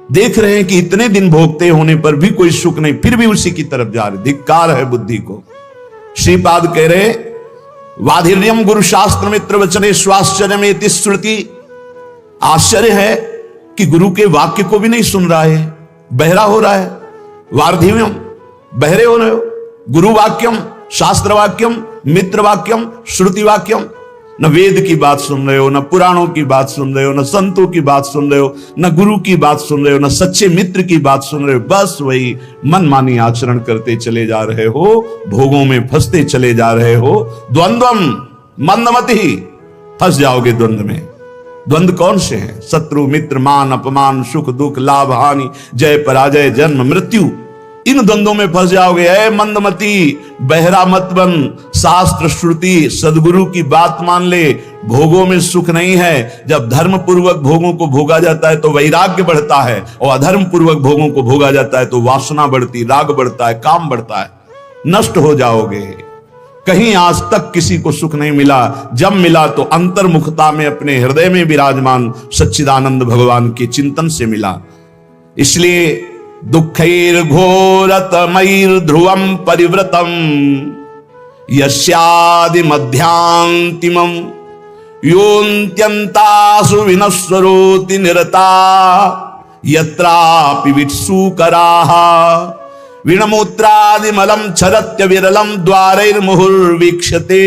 देख रहे हैं कि इतने दिन भोगते होने पर भी कोई सुख नहीं, फिर भी उसी की तरफ जा रहे। धिक्कार है बुद्धि को। श्रीपाद कह रहे वाधिर्यम गुरु शास्त्र मित्र वचने स्वाश्चर्य में श्रुति। आश्चर्य है कि गुरु के वाक्य को भी नहीं सुन रहा है, बहरा हो रहा है। वार्धिव्यम, बहरे हो रहे हो। गुरु वाक्यम, शास्त्र वाक्यम, मित्र वाक्यम, श्रुति वाक्यम। न वेद की बात सुन रहे हो, न पुराणों की बात सुन रहे हो, न संतों की बात सुन रहे हो, न गुरु की बात सुन रहे हो, न सच्चे मित्र की बात सुन रहे हो। बस वही मनमानी आचरण करते चले जा रहे हो, भोगों में फंसते चले जा रहे हो। द्वंद्वम मंदमति, फंस जाओगे द्वंद्व में। द्वंद्व कौन से हैं? शत्रु मित्र, मान अपमान, सुख दुख, लाभ हानि, जय पराजय, जन्म मृत्यु। इन द्वंद्वों में फंस जाओगे। ऐ मंदमती, बहरा मत बन। शास्त्र श्रुति सदगुरु की बात मान ले। भोगों में सुख नहीं है। जब धर्म पूर्वक भोगों को भोगा जाता है तो वैराग्य बढ़ता है, और अधर्म पूर्वक भोगों को भोगा जाता है तो वासना बढ़ती, राग बढ़ता है, काम बढ़ता है। नष्ट हो जाओगे। कहीं आज तक किसी को सुख नहीं मिला। जब मिला तो अंतर्मुखता में अपने हृदय में विराजमान सच्चिदानंद भगवान के चिंतन से मिला। इसलिए दुःखैर् घोरतमैर् ध्रुवं परिवृतं यस्यादि मध्यांतिमं योऽन्त्यन्तासु विनश्वरोति निरता यत्रापि वित्सुकराः विणमूत्रादिमलं क्षरत्य विरलं द्वारैर्मुहुर्वीक्ष्यते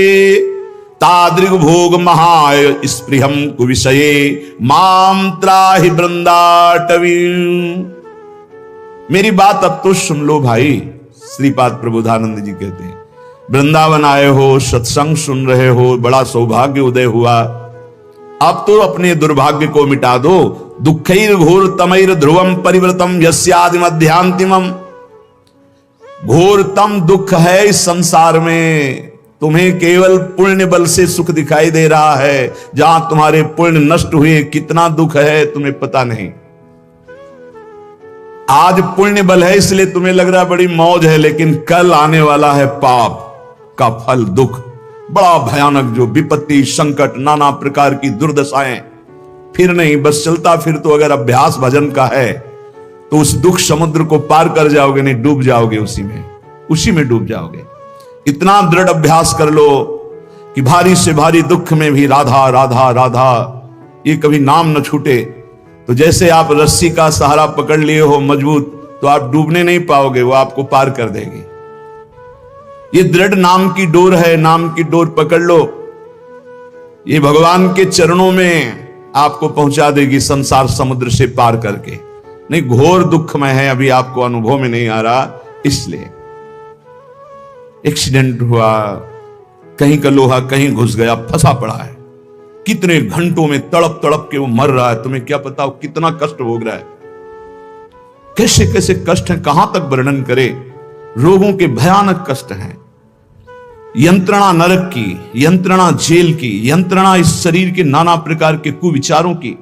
तादृग भोग महाय स्पृहं कुविषये मां त्राहि वृंदाटवीं। मेरी बात अब तो सुन लो भाई। श्रीपाद प्रबोधानंद जी कहते हैं वृंदावन आए हो, सत्संग सुन रहे हो, बड़ा सौभाग्य उदय हुआ। अब तो अपने दुर्भाग्य को मिटा दो। दुःखैर् घोरतमैर् ध्रुवं परिवृतम यस्यादि मध्यांतिमम। घोरतम दुख है इस संसार में। तुम्हें केवल पुण्य बल से सुख दिखाई दे रहा है। जहां तुम्हारे पुण्य नष्ट हुए कितना दुख है तुम्हें पता नहीं। आज पुण्य बल है इसलिए तुम्हें लग रहा है बड़ी मौज है, लेकिन कल आने वाला है पाप का फल, दुख बड़ा भयानक, जो विपत्ति, संकट, नाना प्रकार की दुर्दशाएं। फिर नहीं, बस चलता फिर तो अगर अभ्यास भजन का है तो उस दुख समुद्र को पार कर जाओगे, नहीं डूब जाओगे उसी में डूब जाओगे। इतना दृढ़ अभ्यास कर लो कि भारी से भारी दुख में भी राधा राधा राधा ये कभी नाम न छूटे। तो जैसे आप रस्सी का सहारा पकड़ लिए हो मजबूत, तो आप डूबने नहीं पाओगे, वो आपको पार कर देगी। ये दृढ़ नाम की डोर है, नाम की डोर पकड़ लो। ये भगवान के चरणों में आपको पहुंचा देगी संसार समुद्र से पार करके। नहीं, घोर दुख में है, अभी आपको अनुभव में नहीं आ रहा। इसलिए एक्सीडेंट हुआ, कहीं का लोहा कहीं घुस गया, फंसा पड़ा है, कितने घंटों में तड़प तड़प के वो मर रहा है। तुम्हें क्या पता वो कितना कष्ट भोग रहा है, कैसे कैसे कष्ट हैं, कहां तक वर्णन करे। रोगों के भयानक कष्ट हैं। यंत्रणा नरक की, यंत्रणा जेल की, यंत्रणा इस शरीर के नाना प्रकार के कुविचारों की।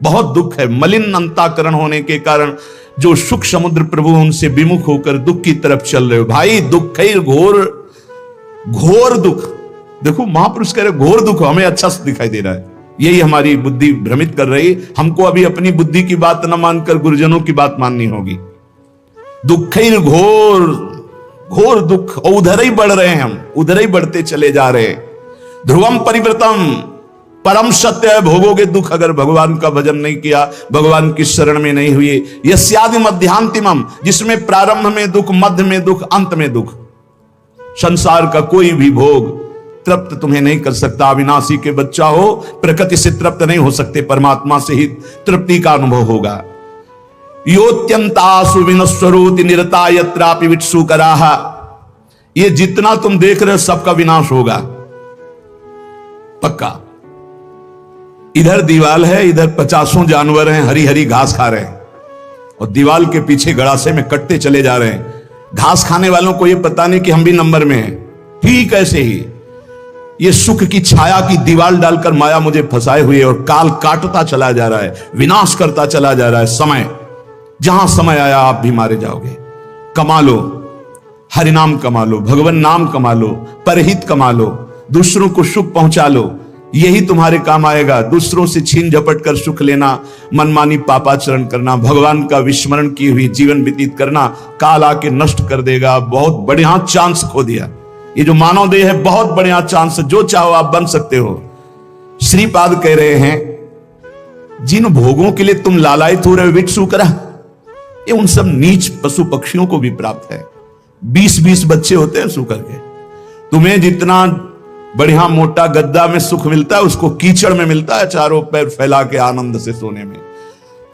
बहुत दुख है। मलिन अंताकरण होने के कारण जो सुख समुद्र प्रभु उनसे विमुख होकर दुख की तरफ चल रहे हो। भाई दुःखैर् घोर दुख। देखो महापुरुष कह रहे घोर दुख, हमें अच्छा दिखाई दे रहा है। यही हमारी बुद्धि भ्रमित कर रही। हमको अभी अपनी बुद्धि की बात न मानकर गुरुजनों की बात माननी होगी। दुःखैर् घोर दुख, और उधर ही बढ़ रहे हैं हम, उधर ही बढ़ते चले जा रहे हैं। ध्रुवम परिवृतम, परम सत्य है। भोगोगे दुख अगर भगवान का भजन नहीं किया, भगवान की शरण में नहीं हुए। यस्यादि मध्यांतिमम, जिसमें प्रारंभ में दुख, मध्य में दुख, अंत में दुख। संसार का कोई भी भोग तृप्त तुम्हें नहीं कर सकता। अविनाशी के बच्चा हो, प्रकृति से तृप्त नहीं हो सकते, परमात्मा से ही तृप्ति का अनुभव होगा। योत्यंतासु विनश्वरोति निरता यत्रापि वित्सुकराः। ये जितना तुम देख रहे हो सबका विनाश होगा पक्का। इधर दीवाल है, इधर 50 जानवर हैं, हरी हरी घास खा रहे हैं, और दीवाल के पीछे गड़ासे में कटते चले जा रहे हैं। घास खाने वालों को ये पता नहीं कि हम भी नंबर में हैं। ठीक ऐसे ही ये सुख की छाया की दीवार डालकर माया मुझे फंसाए हुए, और काल काटता चला जा रहा है, विनाश करता चला जा रहा है। समय, जहां समय आया आप भी मारे जाओगे। कमा लो, हरिनाम कमा लो, भगवान नाम कमा लो, परहित कमा लो, दूसरों को सुख पहुंचा लो, यही तुम्हारे काम आएगा। दूसरों से छीन झपट कर सुख लेना, मनमानी पापाचरण करना, भगवान का विस्मरण किए हुए जीवन व्यतीत करना काल आके नष्ट कर देगा। बहुत बढ़िया चांस खो दिया। ये जो मानव देह है बहुत बढ़िया चांस है, जो चाहो आप बन सकते हो। श्रीपाद कह रहे हैं जिन भोगों के लिए तुम लालायित हो रहे हो विटशूकरा, ये उन सब नीच पशु पक्षियों को भी प्राप्त है। 20-20 बच्चे होते हैं सूकर के। तुम्हें जितना बढ़िया मोटा गद्दा में सुख मिलता है उसको कीचड़ में मिलता है, चारों पैर फैला के आनंद से सोने में।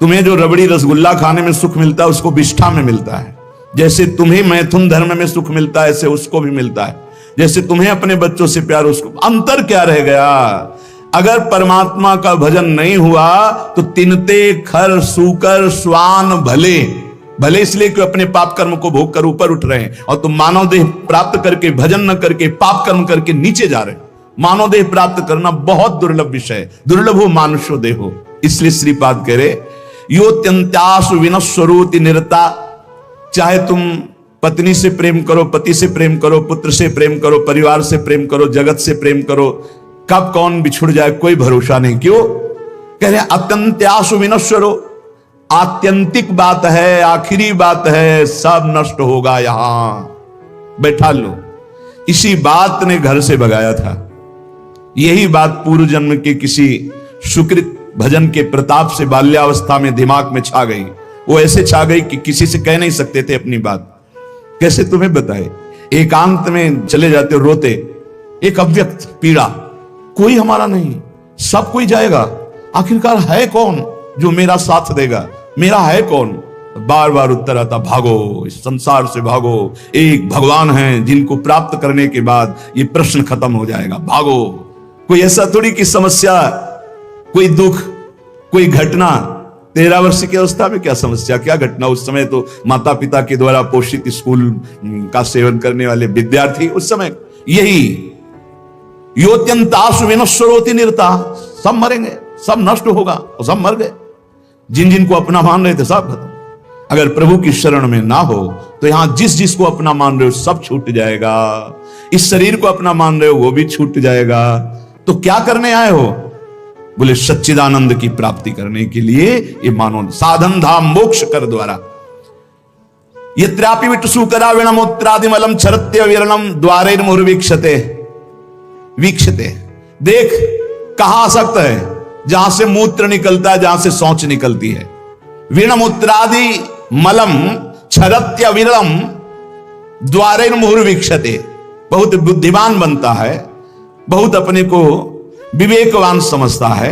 तुम्हें जो रबड़ी रसगुल्ला खाने में सुख मिलता है उसको विष्ठा में मिलता है। जैसे तुम्हें मैथुन धर्म में सुख मिलता है ऐसे उसको भी मिलता है। जैसे तुम्हें अपने बच्चों से प्यार, उसको अंतर क्या रह गया? अगर परमात्मा का भजन नहीं हुआ तो तिनते खर सूकर स्वान भले भले इसलिए कि अपने पाप कर्म को भोग कर ऊपर उठ रहे हैं, और तुम मानव देह प्राप्त करके भजन न करके पाप कर्म करके नीचे जा रहे हो। मानव देह प्राप्त करना बहुत दुर्लभ विषय, दुर्लभ हो मानुष्यो देहो। इसलिए श्रीपाद कह रहे योत्यंत्यासु विनश्वरोति निरता, चाहे तुम पत्नी से प्रेम करो, पति से प्रेम करो, पुत्र से प्रेम करो, परिवार से प्रेम करो, जगत से प्रेम करो, कब कौन बिछुड़ जाए कोई भरोसा नहीं। क्यों कह रहे अत्यंत्यासु विनश्वरो, आत्यंतिक बात है, आखिरी बात है, सब नष्ट होगा। यहां बैठा लो। इसी बात ने घर से भगाया था। यही बात पूर्व जन्म के किसी सुकृत भजन के प्रताप से बाल्यावस्था में दिमाग में छा गई। वो ऐसे छा गई कि किसी से कह नहीं सकते थे अपनी बात। कैसे तुम्हें बताए? एकांत में चले जाते रोते, एक अव्यक्त पीड़ा, कोई हमारा नहीं, सब कोई जाएगा, आखिरकार है कौन जो मेरा साथ देगा? मेरा है कौन? बार बार उत्तर आता भागो, इस संसार से भागो। एक भगवान है जिनको प्राप्त करने के बाद ये प्रश्न खत्म हो जाएगा। भागो। कोई ऐसा थोड़ी कि समस्या, कोई दुख, कोई घटना, 13 वर्ष की अवस्था में क्या समस्या, क्या घटना? उस समय तो माता पिता के द्वारा पोषित स्कूल का सेवन करने वाले विद्यार्थी, उस समय यही योत्यंतासु विनश्वरोति निरता, सब मरेंगे, सब नष्ट होगा, और सब मर गए। जिन जिनको अपना मान रहे थे सब खत्म। अगर प्रभु की शरण में ना हो तो यहां जिस जिसको अपना मान रहे हो सब छूट जाएगा। इस शरीर को अपना मान रहे हो वो भी छूट जाएगा। तो क्या करने आए हो? बोले सच्चिदानंद की प्राप्ति करने के लिए ये मानो साधन धाम मोक्ष कर द्वारा। यत्रापि विटशूकरा विणमूत्रादिमलम छरत्य विरणम द्वारेण मुहुर्वीक्षते, वीक्षते, देख कहां आसक्त है? जहां से मूत्र निकलता है, जहां से शौच निकलती है। विणमूत्रादि मलम छरत्य विरलम द्वारेण मुहुर्वीक्षते, बहुत बुद्धिमान बनता है, बहुत अपने को विवेकवान समझता है।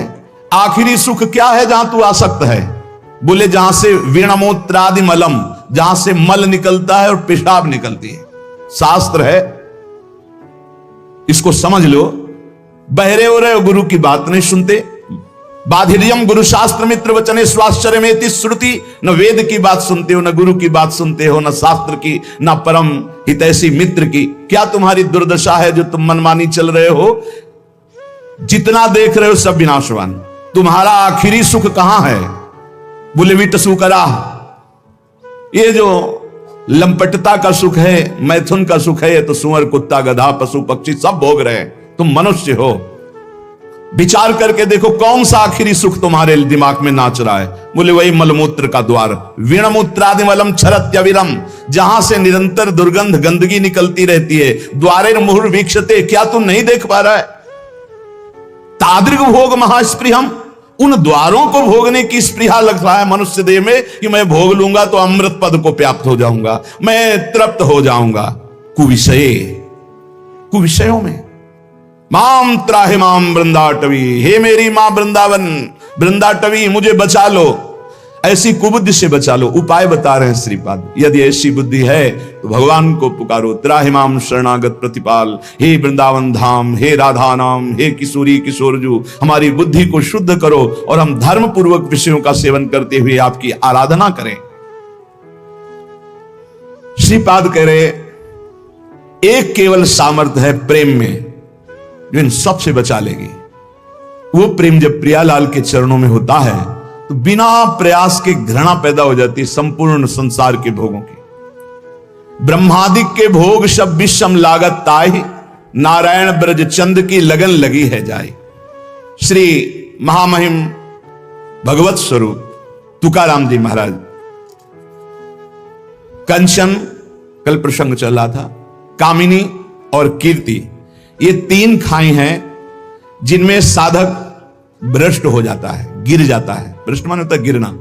आखिरी सुख क्या है जहां तू आसक्त है? बोले जहां से विणमूत्रादि मलम, जहां से मल निकलता है और पेशाब निकलती है। शास्त्र है, इसको समझ लो। बहरे हो रहे हो, गुरु की बात नहीं सुनते। बाधिर्यम गुरु शास्त्र मित्र वचने स्वाश्चर्य में श्रुति, न वेद की बात सुनते हो, न गुरु की बात सुनते हो, न शास्त्र की, न परम हितैषी मित्र की। क्या तुम्हारी दुर्दशा है जो तुम मनमानी चल रहे हो? जितना देख रहे हो सब विनाशवान। तुम्हारा आखिरी सुख कहां है? बोले विटशूकरा, ये जो लंपटता का सुख है, मैथुन का सुख है, ये तो सुअर कुत्ता गधा पशु पक्षी सब भोग रहे हैं, तुम मनुष्य हो। विचार करके देखो कौन सा आखिरी सुख तुम्हारे दिमाग में नाच रहा है? बोले वही मलमूत्र का द्वार। विणमूत्रादि मलम छरत्यविरम, जहां से निरंतर दुर्गंध गंदगी निकलती रहती है। द्वारेण मुहुर्वीक्षते, क्या तुम नहीं देख पा रहा है? तादृग भोग महास्पृहम, उन द्वारों को भोगने की स्पृहा लग रहा है मनुष्य देह में कि मैं भोग लूंगा तो अमृत पद को प्राप्त हो जाऊंगा, मैं तृप्त हो जाऊंगा। कुविषयों में माम त्राहि माम वृंदाटवी, हे मेरी मां वृंदावन वृंदाटवी, मुझे बचा लो, ऐसी कुबुद्धि से बचा लो। उपाय बता रहे हैं श्रीपाद। यदि ऐसी बुद्धि है तो भगवान को पुकारो, त्राहि माम शरणागत प्रतिपाल, हे वृंदावन धाम, हे राधा नाम, हे किशोरी किशोरजू, हमारी बुद्धि को शुद्ध करो और हम धर्म पूर्वक विषयों का सेवन करते हुए आपकी आराधना करें। श्रीपाद कह रहे एक केवल सामर्थ्य है प्रेम में जो इन सबसे बचा लेगी। वो प्रेम जब प्रियालाल के चरणों में होता है तो बिना प्रयास के घृणा पैदा हो जाती है संपूर्ण संसार के भोगों की। ब्रह्मादिक के भोग सब विषम लागत ताहि, नारायण ब्रज चंद की लगन लगी है जाए। श्री महामहिम भगवत स्वरूप तुकाराम जी महाराज। कंचन कल प्रसंग चल रहा था, कामिनी और कीर्ति, ये तीन खाई हैं जिनमें साधक भ्रष्ट हो जाता है, गिर जाता है। भ्रष्ट माने होता है गिरना।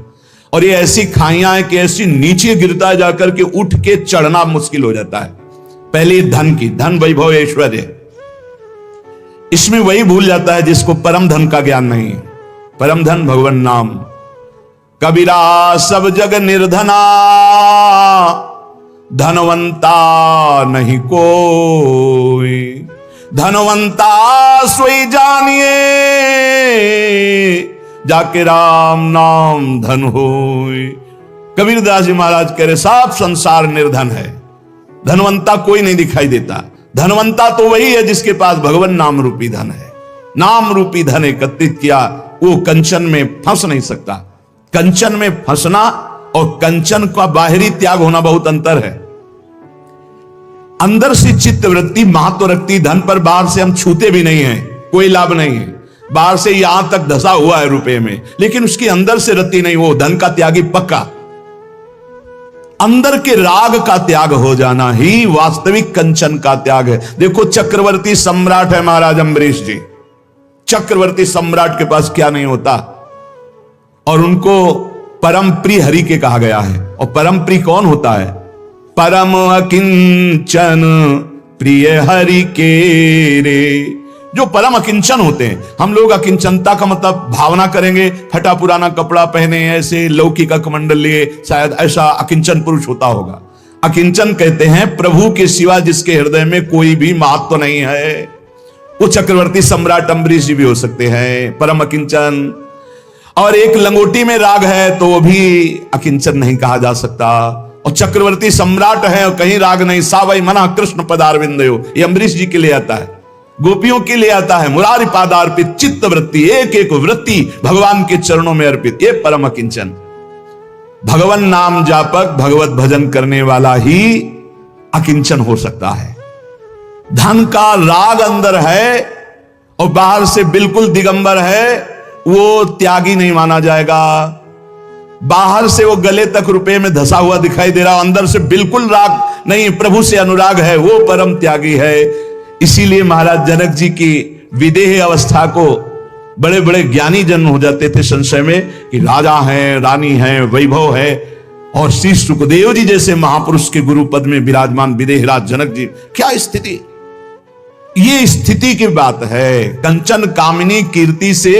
और ये ऐसी खाइयां हैं कि ऐसी नीचे गिरता है जाकर के उठ के चढ़ना मुश्किल हो जाता है। पहली धन की, धन वैभव ऐश्वर्य, इसमें वही भूल जाता है जिसको परम धन का ज्ञान नहीं है। परम धन भगवान नाम। कबीरा सब जग निर्धना, धनवंता नहीं कोई, धनवंता सोई जानिए, जाके राम नाम धन होय। कबीरदास जी महाराज कह रहे सब संसार निर्धन है, धनवंता कोई नहीं दिखाई देता। धनवंता तो वही है जिसके पास भगवान नाम रूपी धन है। नाम रूपी धन एकत्रित किया, वो कंचन में फंस नहीं सकता। कंचन में फंसना और कंचन का बाहरी त्याग होना बहुत अंतर है। अंदर से चित्त वृत्ति महत्व रखती धन पर, बाहर से हम छूते भी नहीं है, कोई लाभ नहीं है। बाहर से यहां तक धसा हुआ है रुपए में, लेकिन उसकी अंदर से रति नहीं, वो धन का त्यागी पक्का। अंदर के राग का त्याग हो जाना ही वास्तविक कंचन का त्याग है। देखो चक्रवर्ती सम्राट है महाराज अम्बरीश जी। चक्रवर्ती सम्राट के पास क्या नहीं होता, और उनको परम प्रिय हरि के कहा गया है। और परम प्रिय कौन होता है? परम अकिंचन प्रिय हरि के रे। जो परम अकिंचन होते हैं, हम लोग अकिंचनता का मतलब भावना करेंगे, फटा पुराना कपड़ा पहने, ऐसे लौकी का कमंडल लिए, शायद ऐसा अकिंचन पुरुष होता होगा। अकिंचन कहते हैं प्रभु के सिवा जिसके हृदय में कोई भी महत्व नहीं है। वो चक्रवर्ती सम्राट अम्बरीश जी भी हो सकते हैं परम अकिंचन। और एक लंगोटी में राग है तो वो भी अकिंचन नहीं कहा जा सकता। और चक्रवर्ती सम्राट है और कहीं राग नहीं, सावई मना कृष्ण पदारविंदयो, ये अम्बरीश जी के लिए आता है, गोपियों के लिए आता है। मुरारी पादार्पित चित्त वृत्ति, एक एक वृत्ति भगवान के चरणों में अर्पित, ये परम अकिंचन। भगवान नाम जापक, भगवत भजन करने वाला ही अकिंचन हो सकता है। धन का राग अंदर है और बाहर से बिल्कुल दिगंबर है, वो त्यागी नहीं माना जाएगा। बाहर से वो गले तक रुपए में धसा हुआ दिखाई दे रहा, अंदर से बिल्कुल राग नहीं, प्रभु से अनुराग है, वो परम त्यागी है। इसीलिए महाराज जनक जी की विदेह अवस्था को बड़े बड़े ज्ञानी जन हो जाते थे संशय में कि राजा हैं, रानी हैं, वैभव है। और श्री सुखदेव जी जैसे महापुरुष के गुरु पद में विराजमान विदेहराज जनक जी, क्या स्थिति! ये स्थिति की बात है। कंचन कामिनी कीर्ति से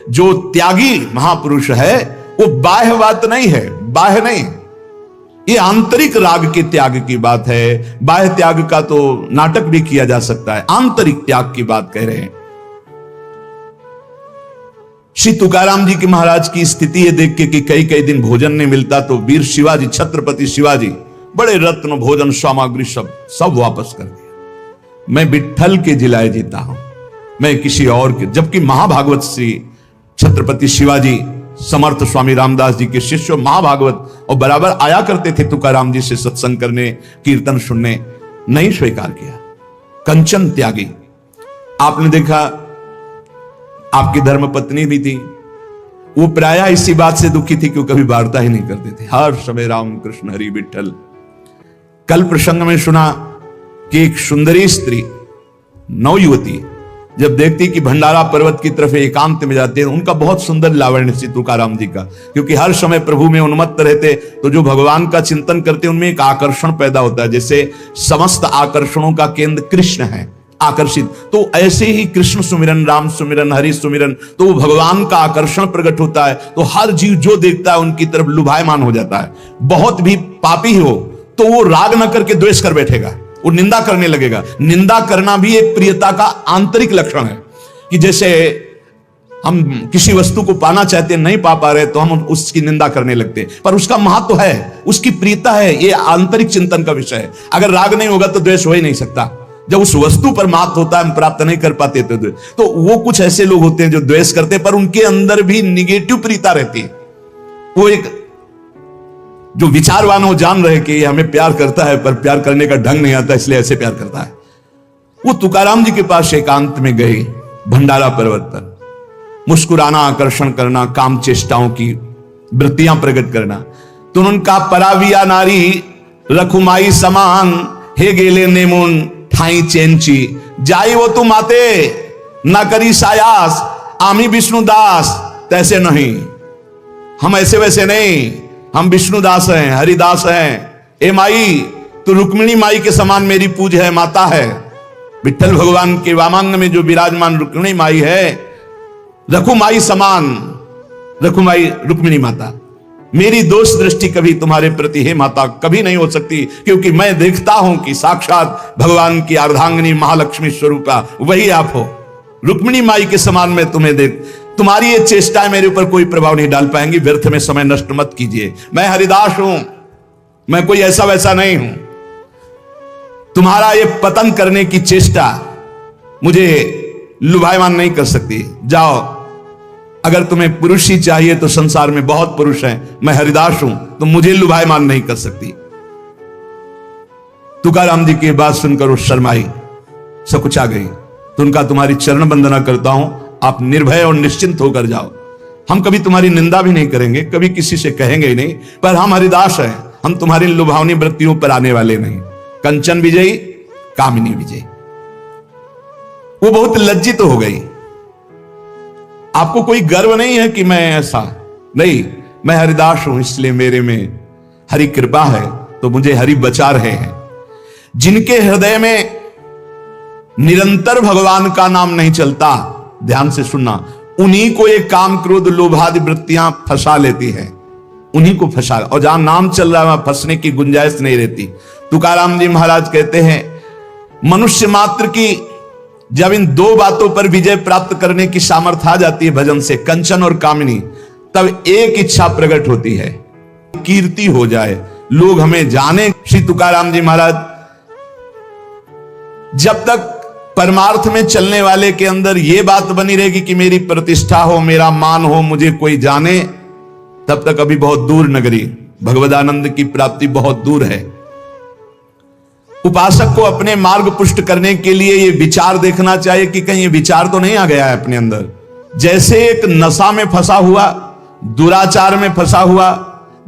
जो त्यागी महापुरुष है वो बाह्य बात नहीं है, बाह्य नहीं, ये आंतरिक राग के त्याग की बात है। बाह्य त्याग का तो नाटक भी किया जा सकता है, आंतरिक त्याग की बात कह रहे हैं। श्री तुकाराम जी की महाराज की स्थिति है देख के कि कई कई दिन भोजन नहीं मिलता, तो वीर शिवाजी, छत्रपति शिवाजी, बड़े रत्न भोजन सामग्री सब वापस कर दिया। मैं विट्ठल के जिलाए जीता हूं, मैं किसी और के। जबकि महाभागवत श्री छत्रपति शिवाजी समर्थ स्वामी रामदास जी के शिष्य महाभागवत और बराबर आया करते थे तुकाराम जी से सत्संग करने, कीर्तन सुनने, नहीं स्वीकार किया। कंचन त्यागी। आपने देखा आपकी धर्म पत्नी भी थी, वो प्रायः इसी बात से दुखी थी कि वो कभी वार्ता ही नहीं करते थे, हर समय राम कृष्ण हरि विठल। कल प्रसंग में सुना कि एक सुंदरी स्त्री, नवयुवती, जब देखती कि भंडारा पर्वत की तरफ एकांत में जाते हैं, उनका बहुत सुंदर लावण्य श्री तुकाराम जी का, क्योंकि हर समय प्रभु में उन्मत्त रहते, तो जो भगवान का चिंतन करते उनमें एक आकर्षण पैदा होता है। जैसे समस्त आकर्षणों का केंद्र कृष्ण है, आकर्षित, तो ऐसे ही कृष्ण सुमिरन, राम सुमिरन, हरि सुमिरन, तो वो भगवान का आकर्षण प्रकट होता है। तो हर जीव जो देखता है उनकी तरफ लुभायमान हो जाता है। बहुत भी पापी हो तो वो राग न करके द्वेष कर बैठेगा, वो निंदा करने लगेगा। निंदा करना भी एक प्रियता का आंतरिक लक्षण है, कि जैसे हम किसी वस्तु को पाना चाहते हैं, नहीं पा रहे तो हम उसकी निंदा करने लगते हैं, पर उसका महत्व है, उसकी प्रियता है, ये आंतरिक चिंतन का विषय है। अगर राग नहीं होगा तो द्वेष हो ही नहीं सकता। जब उस वस्तु पर महत्व होता है, हम प्राप्त नहीं कर पाते तो वो कुछ ऐसे लोग होते हैं जो द्वेष करते हैं, पर उनके अंदर भी निगेटिव प्रियता रहती है। वो एक जो विचारवान हो जान रहे कि ये हमें प्यार करता है, पर प्यार करने का ढंग नहीं आता, इसलिए ऐसे प्यार करता है। वो तुकाराम जी के पास एकांत में गई भंडारा पर्वत पर, मुस्कुराना, आकर्षण करना, काम चेष्टाओं की वृत्तियां प्रकट करना। तो उनका पराविया नारी रखुमाई समान, हे गेले नेमुन ठाई चेंची, जाई वो तू माते ना करी सायास, आमी विष्णुदास तैसे नहीं। हम ऐसे वैसे नहीं, हम विष्णुदास हैं, हरिदास हैं। ए माई, तू रुक्मिणी माई के समान मेरी पूज है, माता है। विठ्ठल भगवान के वामांग में जो विराजमान रुक्मिणी माई है, रखुमाई समान, रखुमाई रुक्मिणी माता, मेरी दोष दृष्टि कभी तुम्हारे प्रति हे माता कभी नहीं हो सकती, क्योंकि मैं देखता हूं कि साक्षात भगवान की अर्धांगिनी महालक्ष्मी स्वरूपा वही आप हो। रुक्मिणी माई के समान मैं तुम्हें देख, तुम्हारी ये चेष्टाएं मेरे ऊपर कोई प्रभाव नहीं डाल पाएंगी, व्यर्थ में समय नष्ट मत कीजिए। मैं हरिदास हूं, मैं कोई ऐसा वैसा नहीं हूं। तुम्हारा ये पतन करने की चेष्टा मुझे लुभायमान नहीं कर सकती। जाओ, अगर तुम्हें पुरुष ही चाहिए तो संसार में बहुत पुरुष हैं, मैं हरिदास हूं, तो मुझे लुभायमान नहीं कर सकती। तुकाराम जी की बात सुनकर वो शर्माई, सकुचा गई। तो उनका तुम्हारी चरण वंदना करता हूं, आप निर्भय और निश्चिंत होकर जाओ। हम कभी तुम्हारी निंदा भी नहीं करेंगे, कभी किसी से कहेंगे ही नहीं, पर हम हरिदास हैं, हम तुम्हारी लुभावनी वृत्तियों पर आने वाले नहीं। कंचन विजयी, कामिनी विजयी। वो बहुत लज्जित हो गई। आपको कोई गर्व नहीं है कि मैं ऐसा नहीं, मैं हरिदास हूं, इसलिए मेरे में हरि कृपा है, तो मुझे हरि बचा रहे हैं। जिनके हृदय में निरंतर भगवान का नाम नहीं चलता, ध्यान से सुनना, उन्हीं को ये काम क्रोध लोभादि वृत्तियां फंसा लेती है, उन्हीं को फंसा। और जहां नाम चल रहा है फंसने की गुंजाइश नहीं रहती। तुकाराम जी महाराज कहते हैं, मनुष्य मात्र की जब इन दो बातों पर विजय प्राप्त करने की सामर्थ्य आ जाती है भजन से, कंचन और कामिनी, तब एक इच्छा प्रकट होती है, कीर्ति हो जाए, लोग हमें जाने। श्री तुकाराम जी महाराज, जब तक परमार्थ में चलने वाले के अंदर यह बात बनी रहेगी कि मेरी प्रतिष्ठा हो, मेरा मान हो, मुझे कोई जाने, तब तक अभी बहुत दूर नगरी, भगवदानंद की प्राप्ति बहुत दूर है। उपासक को अपने मार्ग पुष्ट करने के लिए ये विचार देखना चाहिए कि कहीं ये विचार तो नहीं आ गया है अपने अंदर। जैसे एक नशा में फंसा हुआ, दुराचार में फंसा हुआ,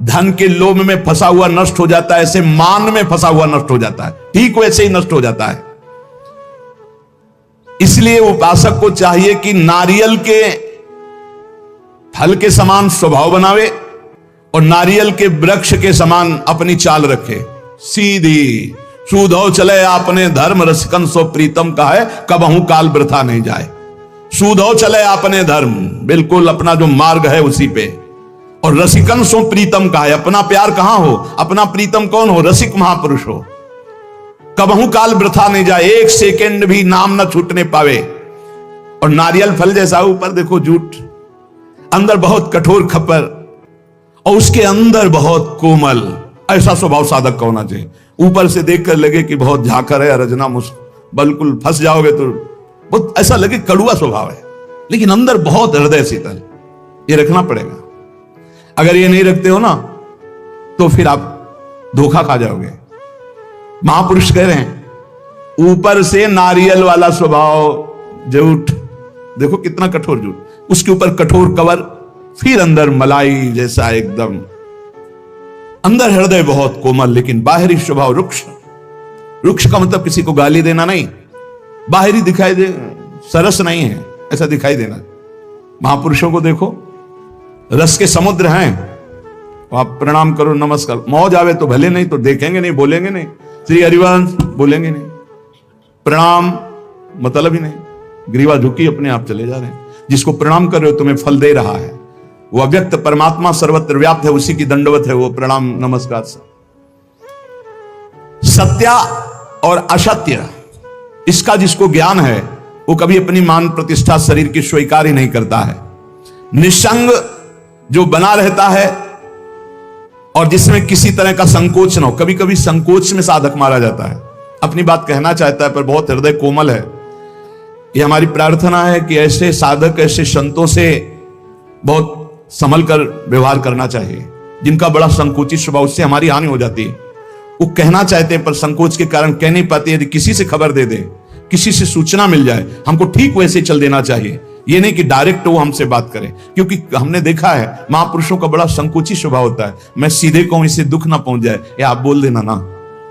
धन के लोभ में फंसा हुआ नष्ट हो जाता है, ऐसे मान में फंसा हुआ नष्ट हो जाता है, ठीक वैसे ही नष्ट हो जाता है। इसलिए उपासक को चाहिए कि नारियल के फल के समान स्वभाव बनावे और नारियल के वृक्ष के समान अपनी चाल रखे, सीधी। सूधो चले आपने धर्म, रसिकन सो प्रीतम का है, कबहू काल वृथा नहीं जाए। सूधो चले आपने धर्म, बिल्कुल अपना जो मार्ग है उसी पे। और रसिकन सो प्रीतम का है, अपना प्यार कहां हो, अपना प्रीतम कौन हो, रसिक महापुरुष हो। कबहू काल वृथा नहीं जाए, एक सेकंड भी नाम न छूटने पावे। और नारियल फल जैसा ऊपर देखो जूट, अंदर बहुत कठोर खप्पर, और उसके अंदर बहुत कोमल। ऐसा स्वभाव साधक का होना चाहिए। ऊपर से देखकर लगे कि बहुत झाकर है, रजना बिल्कुल फंस जाओगे तो बहुत ऐसा लगे कड़ुआ स्वभाव है, लेकिन अंदर बहुत हृदय शीतल। ये रखना पड़ेगा। अगर ये नहीं रखते हो ना तो फिर आप धोखा खा जाओगे। महापुरुष कह रहे हैं, ऊपर से नारियल वाला स्वभाव जूठ, देखो कितना कठोर जूठ, उसके ऊपर कठोर कवर, फिर अंदर मलाई जैसा एकदम, अंदर हृदय बहुत कोमल, लेकिन बाहरी स्वभाव रुक्ष। रुक्ष का मतलब किसी को गाली देना नहीं, बाहरी दिखाई दे सरस नहीं है, ऐसा दिखाई देना। महापुरुषों को देखो, रस के समुद्र हैं, आप प्रणाम करो, नमस्कार, मौज आवे तो भले, नहीं तो देखेंगे नहीं, बोलेंगे नहीं, श्री हरिवंश बोलेंगे नहीं, प्रणाम मतलब ही नहीं, ग्रीवा झुकी अपने आप चले जा रहे हैं। जिसको प्रणाम कर रहे हो तुम्हें फल दे रहा है, वो अव्यक्त परमात्मा सर्वत्र व्याप्त है, उसी की दंडवत है वो प्रणाम नमस्कार से। सत्य और असत्य, इसका जिसको ज्ञान है वो कभी अपनी मान प्रतिष्ठा शरीर की स्वीकार ही नहीं करता है। निसंग जो बना रहता है और जिसमें किसी तरह का संकोच न हो, कभी कभी संकोच में साधक मारा जाता है, अपनी बात कहना चाहता है पर बहुत हृदय कोमल है। ये हमारी प्रार्थना है कि ऐसे साधक, ऐसे संतों से बहुत संभल कर व्यवहार करना चाहिए, जिनका बड़ा संकोचित स्वभाव, उससे हमारी हानि हो जाती है। वो कहना चाहते हैं पर संकोच के कारण कह नहीं पाते। यदि किसी से खबर दे दे, किसी से सूचना मिल जाए, हमको ठीक वैसे चल देना चाहिए, ये नहीं कि डायरेक्ट वो हमसे बात करे, क्योंकि हमने देखा है महापुरुषों का बड़ा संकोची स्वभाव होता है। मैं सीधे कहूं इसे दुख ना पहुंच जाए, या आप बोल देना ना।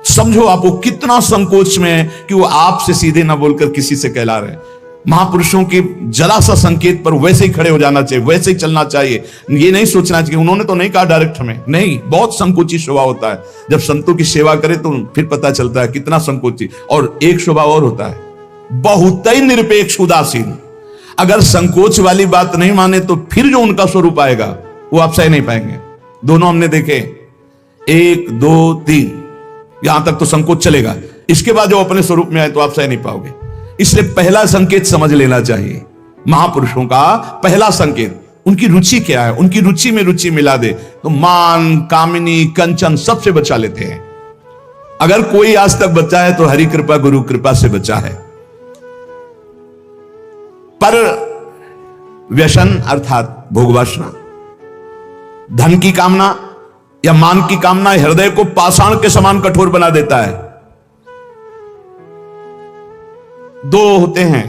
समझो आप वो कितना संकोच में है कि वो आपसे सीधे ना बोलकर किसी से कहला रहे हैं। महापुरुषों के जरा सा संकेत पर वैसे ही खड़े हो जाना चाहिए, वैसे ही चलना चाहिए। ये नहीं सोचना चाहिए उन्होंने तो नहीं कहा डायरेक्ट हमें, नहीं। बहुत संकोची स्वभाव होता है। जब संतों की सेवा करे तो फिर पता चलता है कितना संकोची। और एक स्वभाव और होता है, बहुत ही निरपेक्ष उदासीन। अगर संकोच वाली बात नहीं माने तो फिर जो उनका स्वरूप आएगा वो आप सह नहीं पाएंगे। दोनों हमने देखे, 1 2 3, यहां तक तो संकोच चलेगा। इसके बाद जो अपने स्वरूप में आए तो आप सह नहीं पाओगे। इसलिए पहला संकेत समझ लेना चाहिए। महापुरुषों का पहला संकेत, उनकी रुचि क्या है, उनकी रुचि में रुचि मिला दे तो मान, कामिनी, कंचन सबसे बचा लेते हैं। अगर कोई आज तक बचा है तो हरि कृपा, गुरु कृपा से बचा है। पर व्यसन अर्थात भोगवासना, धन की कामना या मान की कामना हृदय को पाषाण के समान कठोर बना देता है। दो होते हैं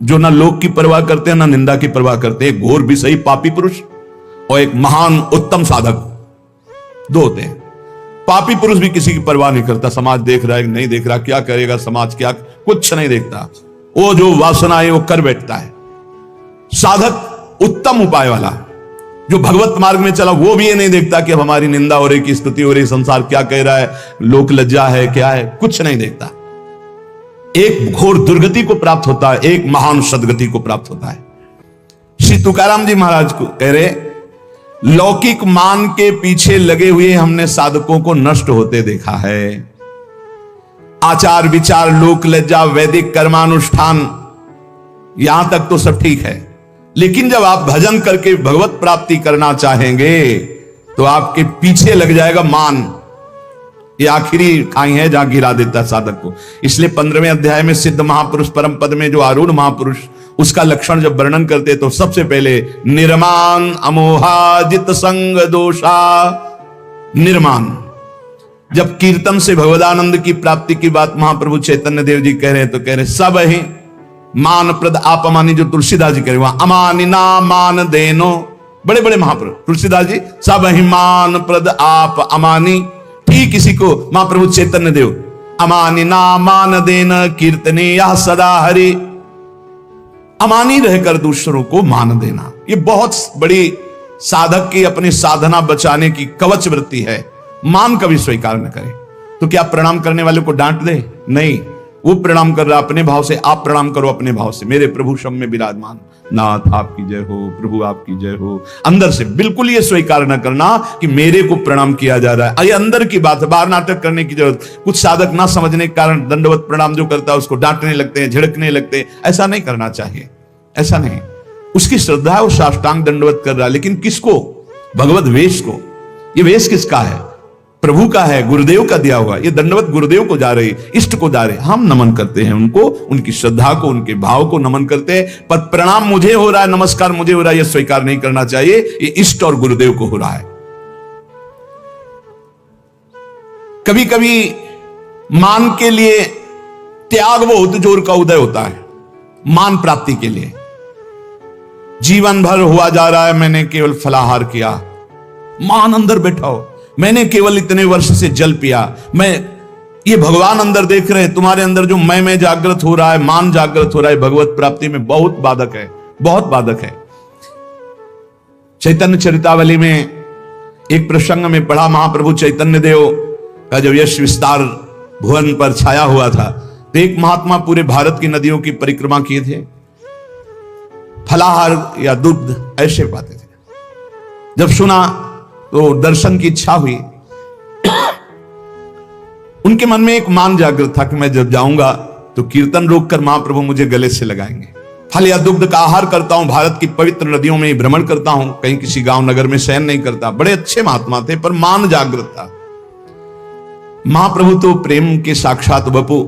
जो ना लोक की परवाह करते हैं ना निंदा की परवाह करते हैं, एक घोर भी सही पापी पुरुष और एक महान उत्तम साधक। दो होते हैं। पापी पुरुष भी किसी की परवाह नहीं करता, समाज देख रहा है नहीं देख रहा, क्या करेगा समाज, क्या, कुछ नहीं देखता। वो जो वासना है वो कर बैठता है। साधक उत्तम उपाय वाला जो भगवत मार्ग में चला, वो भी ये नहीं देखता कि अब हमारी निंदा हो रही, की स्तुति हो रही, संसार क्या कह रहा है, लोक लज्जा है, क्या है, कुछ नहीं देखता। एक घोर दुर्गति को प्राप्त होता है, एक महान सदगति को प्राप्त होता है। श्री तुकाराम जी महाराज को कह रहे, लौकिक मान के पीछे लगे हुए हमने साधकों को नष्ट होते देखा है। आचार विचार, लोक लज्जा, वैदिक कर्मानुष्ठान, यहां तक तो सब ठीक है। लेकिन जब आप भजन करके भगवत प्राप्ति करना चाहेंगे तो आपके पीछे लग जाएगा मान। ये आखिरी खाई है जहां गिरा देता है साधक को। इसलिए 15वें अध्याय में सिद्ध महापुरुष परम पद में जो आरूढ़ महापुरुष, उसका लक्षण जब वर्णन करते तो सबसे पहले निर्माण अमोहाजित संग दोषा। निर्माण, जब कीर्तन से भगवदानंद की प्राप्ति की बात महाप्रभु चैतन्य देव जी कह रहे हैं तो कह रहे सब ही मान प्रद आप अमानी, जो तुलसीदास जी कह रहे वहां अमानी ना मान देनो, बड़े बड़े महाप्रभु तुलसीदास जी, सब ही मान प्रद आप अमानी। ठीक इसी को महाप्रभु चैतन्य देव अमानी ना मान देन कीर्तने या सदा हरि। अमानी रहकर दूसरों को मान देना, ये बहुत बड़ी साधक की अपनी साधना बचाने की कवच वृत्ति है। मान कभी स्वीकार न करे। तो क्या प्रणाम करने वाले को डांट दे? नहीं, वो प्रणाम कर रहा अपने भाव से, आप प्रणाम करो अपने भाव से। मेरे प्रभु सब में विराजमान नाथ आपकी जय हो, प्रभु आपकी जय हो। अंदर से बिल्कुल ये स्वीकार न करना कि मेरे को प्रणाम किया जा रहा है। ये अंदर की बात है, बाहर नाटक करने की जरूरत। कुछ साधक ना समझने के कारण दंडवत प्रणाम जो करता है उसको डांटने लगते हैं, झिड़कने लगते हैं। ऐसा नहीं करना चाहिए, ऐसा नहीं। उसकी श्रद्धा है, वो साष्टांग दंडवत कर रहा है, लेकिन किसको? भगवत वेश को। ये वेश किसका है? प्रभु का है, गुरुदेव का दिया हुआ। ये दंडवत गुरुदेव को जा रही, इष्ट को जा रहे। हम नमन करते हैं उनको, उनकी श्रद्धा को, उनके भाव को नमन करते हैं। पर प्रणाम मुझे हो रहा है, नमस्कार मुझे हो रहा है, यह स्वीकार नहीं करना चाहिए। ये इष्ट और गुरुदेव को हो रहा है। कभी कभी मान के लिए त्याग बहुत जोर का उदय होता है। मान प्राप्ति के लिए जीवन भर हुआ जा रहा है, मैंने केवल फलाहार किया, मान अंदर बैठाओ, मैंने केवल इतने वर्ष से जल पिया, मैं, ये भगवान अंदर देख रहे हैं। तुम्हारे अंदर जो मैं जागृत हो रहा है, मान जागृत हो रहा है, भगवत प्राप्ति में बहुत बाधक है, बहुत बाधक है। चैतन्य चरितावली में एक प्रसंग में पढ़ा, महाप्रभु चैतन्य देव का जब यश विस्तार भुवन पर छाया हुआ था तो एक महात्मा पूरे भारत की नदियों की परिक्रमा किए थे, फलाहार या दुग्ध ऐसे पाते थे। जब सुना तो दर्शन की इच्छा हुई। उनके मन में एक मान जागृत था कि मैं जब जाऊंगा तो कीर्तन रोककर महाप्रभु मुझे गले से लगाएंगे। फल या दुग्ध का आहार करता हूं, भारत की पवित्र नदियों में भ्रमण करता हूं, कहीं किसी गांव नगर में शयन नहीं करता। बड़े अच्छे महात्मा थे, पर मान जागृत था। महाप्रभु तो प्रेम के साक्षात वपु।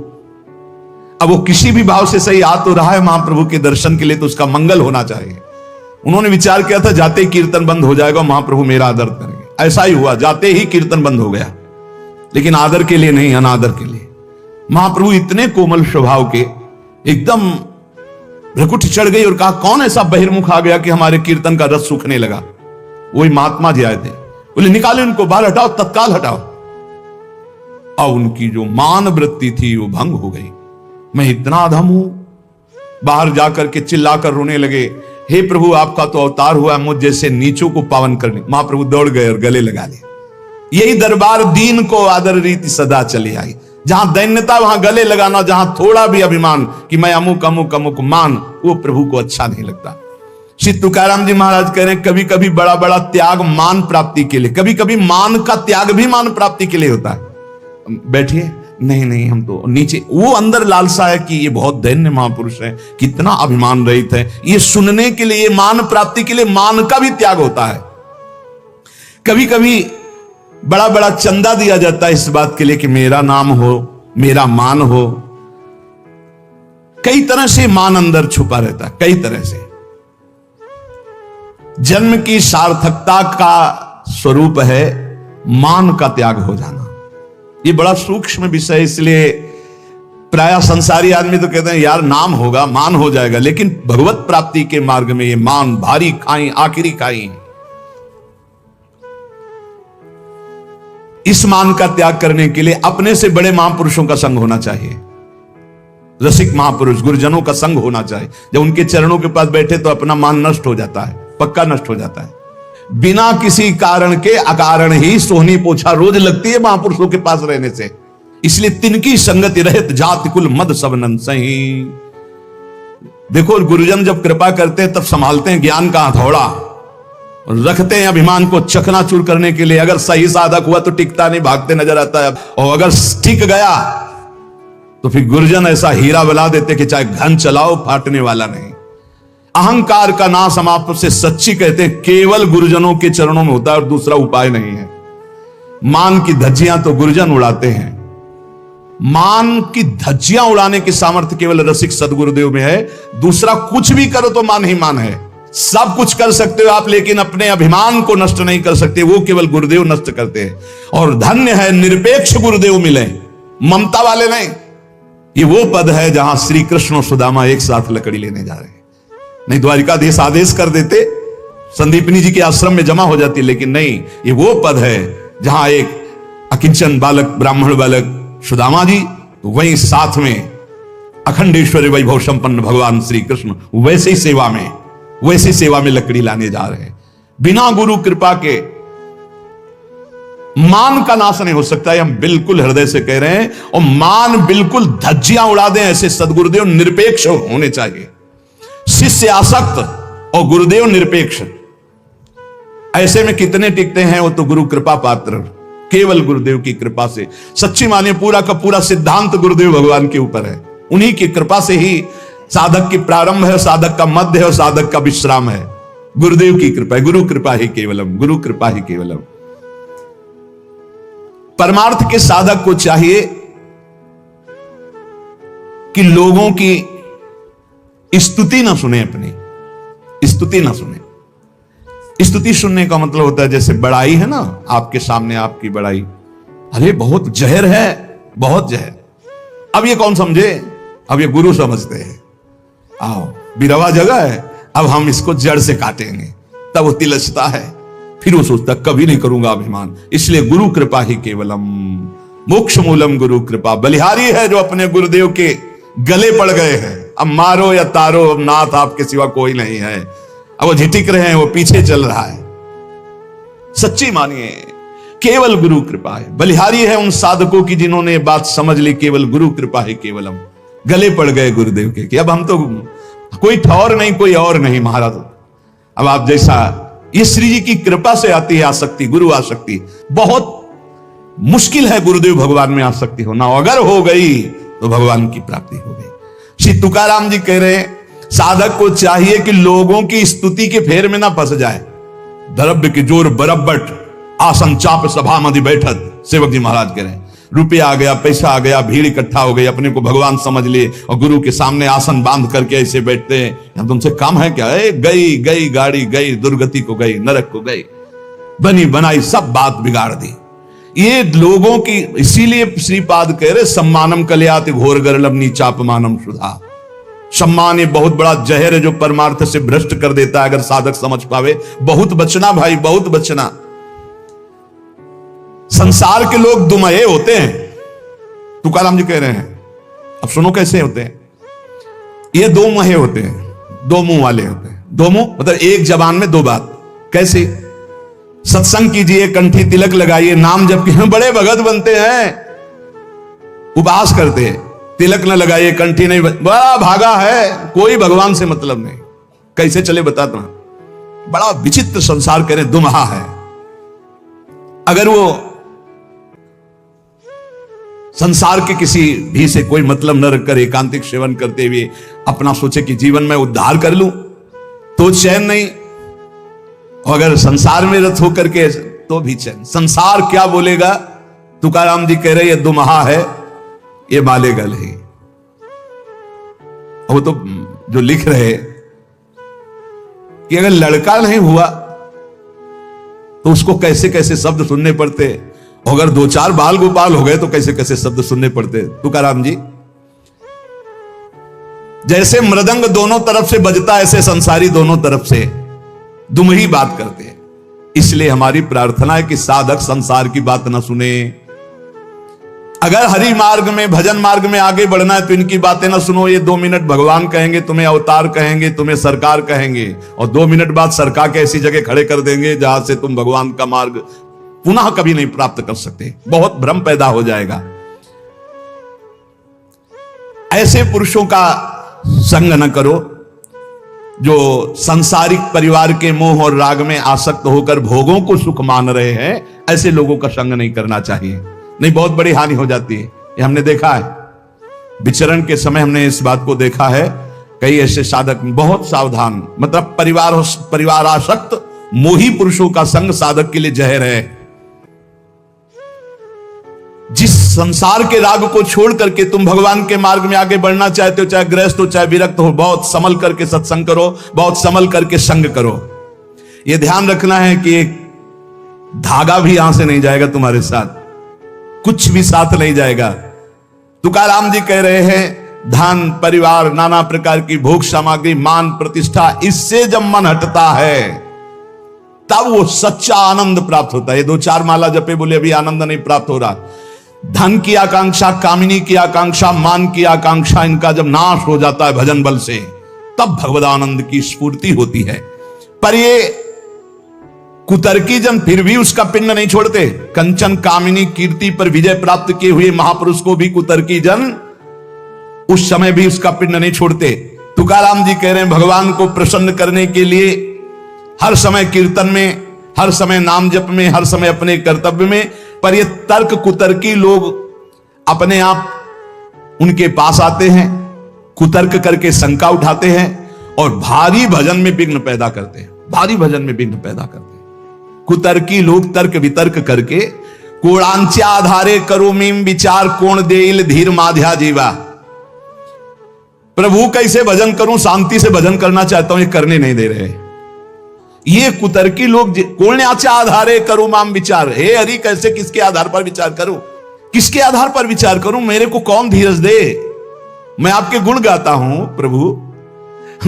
अब वो किसी भी भाव से सही आ तो रहा है महाप्रभु के दर्शन के लिए, तो उसका मंगल होना चाहिए। उन्होंने विचार किया था जाते ही कीर्तन बंद हो जाएगा, महाप्रभु मेरा आदर करेंगे। ऐसा ही हुआ, जाते ही कीर्तन बंद हो गया, लेकिन आदर के लिए नहीं, अनादर के लिए। महाप्रभु इतने कोमल स्वभाव के, एकदम भ्रकुटी चढ़ गई और कहा, कौन ऐसा बहिर्मुख आ गया कि हमारे कीर्तन का रस सूखने लगा? वही महात्मा जी आए थे। बोले निकाले उनको, बाहर हटाओ, तत्काल हटाओ। और उनकी जो मान वृत्ति थी वो भंग हो गई। मैं इतना अधम हूं? बाहर जाकर के चिल्लाकर रोने लगे, हे प्रभु आपका तो अवतार हुआ मुझ जैसे नीचों को पावन करने। महाप्रभु दौड़ गए और गले लगा लिए। यही दरबार दीन को आदर रीति सदा चली आई। जहां दैन्यता वहां गले लगाना, जहां थोड़ा भी अभिमान कि मैं अमुक अमुक अमुक मान, वो प्रभु को अच्छा नहीं लगता। श्री तुकाराम जी महाराज कह रहे हैं, कभी कभी बड़ा बड़ा त्याग मान प्राप्ति के लिए, कभी कभी मान का त्याग भी मान प्राप्ति के लिए होता है। बैठिए, नहीं नहीं हम तो नीचे, वो अंदर लालसा है कि ये बहुत दैन्य महापुरुष है, कितना अभिमान रहित है, ये सुनने के लिए, मान प्राप्ति के लिए मान का भी त्याग होता है। कभी कभी बड़ा बड़ा चंदा दिया जाता है इस बात के लिए कि मेरा नाम हो, मेरा मान हो। कई तरह से मान अंदर छुपा रहता है, कई तरह से। जन्म की सार्थकता का स्वरूप है मान का त्याग हो जाना। ये बड़ा सूक्ष्म विषय, इसलिए प्राय संसारी आदमी तो कहते हैं यार नाम होगा, मान हो जाएगा, लेकिन भगवत प्राप्ति के मार्ग में ये मान भारी खाई, आखिरी खाई। इस मान का त्याग करने के लिए अपने से बड़े महापुरुषों का संग होना चाहिए। रसिक महापुरुष गुरुजनों का संग होना चाहिए। जब उनके चरणों के पास बैठे तो अपना मान नष्ट हो जाता है, पक्का नष्ट हो जाता है। बिना किसी कारण के अकारण ही सोहनी पोछा रोज लगती है महापुरुषों के पास रहने से। इसलिए तिनकी संगति रहित जाति कुल मद सबनन सही। देखो गुरुजन जब कृपा करते हैं तब संभालते हैं ज्ञान का हथौड़ा, रखते हैं अभिमान को चकनाचूर करने के लिए। अगर सही साधक हुआ तो टिकता नहीं, भागते नजर आता है, और अगर टिक गया तो फिर गुरुजन ऐसा हीरा बना देते कि चाहे घन चलाओ फाटने वाला नहीं। अहंकार का नाश हम आपसे सच्ची कहते हैं केवल गुरुजनों के चरणों में होता है और दूसरा उपाय नहीं है। मान की धज्जियां तो गुरुजन उड़ाते हैं, मान की धज्जियां उड़ाने की सामर्थ्य केवल रसिक सदगुरुदेव में है। दूसरा कुछ भी करो तो मान ही मान है। सब कुछ कर सकते हो आप, लेकिन अपने अभिमान को नष्ट नहीं कर सकते, वो केवल गुरुदेव नष्ट करते हैं। और धन्य है निरपेक्ष गुरुदेव मिले, ममता वाले नहीं। ये वो पद है जहां श्री कृष्ण और सुदामा एक साथ लकड़ी लेने जा रहे हैं। नहीं द्वारिकाधीश आदेश कर देते, संदीपनी जी के आश्रम में जमा हो जाती, लेकिन नहीं, ये वो पद है जहां एक अकिंचन बालक, ब्राह्मण बालक सुदामा जी, तो वहीं साथ में अखंडेश्वरी वैभव संपन्न भगवान श्री कृष्ण वैसी सेवा में लकड़ी लाने जा रहे हैं। बिना गुरु कृपा के मान का नाश नहीं हो सकता है, हम बिल्कुल हृदय से कह रहे हैं। और मान बिल्कुल धज्जियां उड़ा दें, ऐसे सदगुरुदेव निरपेक्ष होने चाहिए। शिष्य आसक्त और गुरुदेव निरपेक्ष, ऐसे में कितने टिकते हैं? वो तो गुरु कृपा पात्र, केवल गुरुदेव की कृपा से। सच्ची माने पूरा का पूरा सिद्धांत गुरुदेव भगवान के ऊपर है। उन्हीं की कृपा से ही साधक की प्रारंभ है, साधक का मध्य है और साधक का विश्राम है। गुरुदेव की कृपा है, गुरु कृपा ही केवलम, गुरु कृपा ही केवलम। परमार्थ के साधक को चाहिए कि लोगों की स्तुति ना सुने, अपनी स्तुति ना सुने। स्तुति सुनने का मतलब होता है जैसे बड़ाई है ना, आपके सामने आपकी बड़ाई, अरे बहुत जहर है, बहुत जहर। अब ये कौन समझे? अब ये गुरु समझते हैं। आओ बिरवा जगह है, अब हम इसको जड़ से काटेंगे, तब वो तिलचता है। फिर वो सोचता कभी नहीं करूंगा अभिमान। इसलिए गुरु कृपा ही केवलम, मोक्ष मूलम गुरु कृपा। बलिहारी है जो अपने गुरुदेव के गले पड़ गए हैं। अब मारो या तारो, अब नाथ आपके सिवा कोई नहीं है। अब वो झिटिक रहे हैं, वो पीछे चल रहा है। सच्ची मानिए केवल गुरु कृपा है। बलिहारी है उन साधकों की जिन्होंने बात समझ ली, केवल गुरु कृपा है केवलम। गले पड़ गए गुरुदेव के कि अब हम तो कोई ठौर नहीं, कोई और नहीं महाराज। अब आप जैसा, ये श्री जी की कृपा से आती है आसक्ति, गुरु आसक्ति। बहुत मुश्किल है गुरुदेव भगवान में आसक्ति होना, अगर हो गई तो भगवान की प्राप्ति हो गई। श्री तुकाराम जी कह रहे हैं साधक को चाहिए कि लोगों की स्तुति के फेर में ना फंस जाए। द्रव्य की जोर बरब्बट, आसन चाप सभा मधि बैठत। सेवक जी महाराज कह रहे हैं रुपया आ गया, पैसा आ गया, भीड़ इकट्ठा हो गई, अपने को भगवान समझ लिए और गुरु के सामने आसन बांध करके ऐसे बैठते हैं। हम तुमसे काम है क्या? गई गई गाड़ी गई, दुर्गति को गई, नरक को गई, बनी बनाई सब बात बिगाड़ दी। ये लोगों की, इसीलिए श्रीपाद कह रहे सम्मानम कल्याति घोर गरलम नीचापमानम सुधा। सम्मान ये बहुत बड़ा जहर है जो परमार्थ से भ्रष्ट कर देता है, अगर साधक समझ पावे। बहुत बचना भाई, बहुत बचना। संसार के लोग दुमहे होते हैं, तुकाराम जी कह रहे हैं। अब सुनो कैसे होते हैं ये। दो मुहे होते हैं, दो मुंह वाले होते हैं। दो मुंह मतलब एक जबान में दो बात। कैसे? सत्संग कीजिए, कंठी तिलक लगाइए, नाम जप के बड़े भगत बनते हैं, उपवास करते हैं। तिलक न लगाइए, कंठी नहीं, बड़ा भागा है, कोई भगवान से मतलब नहीं। कैसे चले बताता हूं। बड़ा विचित्र संसार कह रहे, दुमहा है। अगर वो संसार के किसी भी से कोई मतलब न रखकर एकांतिक सेवन करते हुए अपना सोचे कि जीवन में उद्धार कर लूं, तो चैन नहीं। और अगर संसार में रत होकर के तो भी चैन। संसार क्या बोलेगा? तुकाराम जी कह रहे ये दुमहा है, ये मालेगल है। वो तो जो लिख रहे कि अगर लड़का नहीं हुआ तो उसको कैसे कैसे शब्द सुनने पड़ते, अगर दो चार बाल गोपाल हो गए तो कैसे कैसे शब्द सुनने पड़ते। तुकाराम जी जैसे मृदंग दोनों तरफ से बजता, ऐसे संसारी दोनों तरफ से दुमही बात करते हैं। इसलिए हमारी प्रार्थना है कि साधक संसार की बात न सुने। अगर हरि मार्ग में, भजन मार्ग में आगे बढ़ना है तो इनकी बातें ना सुनो। ये 2 मिनट भगवान कहेंगे, तुम्हें अवतार कहेंगे, तुम्हें सरकार कहेंगे, और 2 मिनट बाद सरकार के ऐसी जगह खड़े कर देंगे जहां से तुम भगवान का मार्ग पुनः कभी नहीं प्राप्त कर सकते। बहुत भ्रम पैदा हो जाएगा। ऐसे पुरुषों का संग न करो जो सांसारिक परिवार के मोह और राग में आसक्त होकर भोगों को सुख मान रहे हैं। ऐसे लोगों का संग नहीं करना चाहिए, नहीं बहुत बड़ी हानि हो जाती है। ये हमने देखा है, विचरण के समय हमने इस बात को देखा है। कई ऐसे साधक बहुत सावधान, मतलब परिवार आसक्त मोही पुरुषों का संग साधक के लिए जहर है। जिस संसार के राग को छोड़ करके तुम भगवान के मार्ग में आगे बढ़ना चाहते हो, चाहे गृहस्थ हो चाहे विरक्त हो, बहुत संभल करके सत्संग करो, बहुत संभल करके संग करो। यह ध्यान रखना है कि एक धागा भी यहां से नहीं जाएगा तुम्हारे साथ, कुछ भी साथ नहीं जाएगा। तुकाराम जी कह रहे हैं धन, परिवार, नाना प्रकार की भोग सामग्री, मान, प्रतिष्ठा, इससे जब मन हटता है तब वो सच्चा आनंद प्राप्त होता है। ये 2-4 माला जपे बोले अभी आनंद नहीं प्राप्त हो रहा। धन की आकांक्षा, कामिनी की आकांक्षा, मान की आकांक्षा, इनका जब नाश हो जाता है भजन बल से, तब भगवदानंद की स्फूर्ति होती है। पर ये कुतर्की जन फिर भी उसका पिंड नहीं छोड़ते। कंचन कामिनी कीर्ति पर विजय प्राप्त किए हुए महापुरुष को भी कुतर्की जन उस समय भी उसका पिंड नहीं छोड़ते। तुकाराम जी कह रहे हैं भगवान को प्रसन्न करने के लिए हर समय कीर्तन में, हर समय नाम जप में, हर समय अपने कर्तव्य में। पर ये तर्क कुतर्की लोग अपने आप उनके पास आते हैं, कुतर्क करके शंका उठाते हैं और भारी भजन में विघ्न पैदा करते हैं। भारी भजन में विघ्न पैदा करते हैं कुतर्की लोग। तर्क वितर्क करके कोणांच्या आधारे करो मीम विचार, कोण देईल धीर माध्या जीवा। प्रभु कैसे भजन करूं, शांति से भजन करना चाहता हूं, ये करने नहीं दे रहे। ये कुतर्की लोग कोण्याच्या आधारे करो माम विचार। हे हरि कैसे, किसके आधार पर विचार करूं, किसके आधार पर विचार करूं, मेरे को कौन धीरज दे। मैं आपके गुण गाता हूं प्रभु,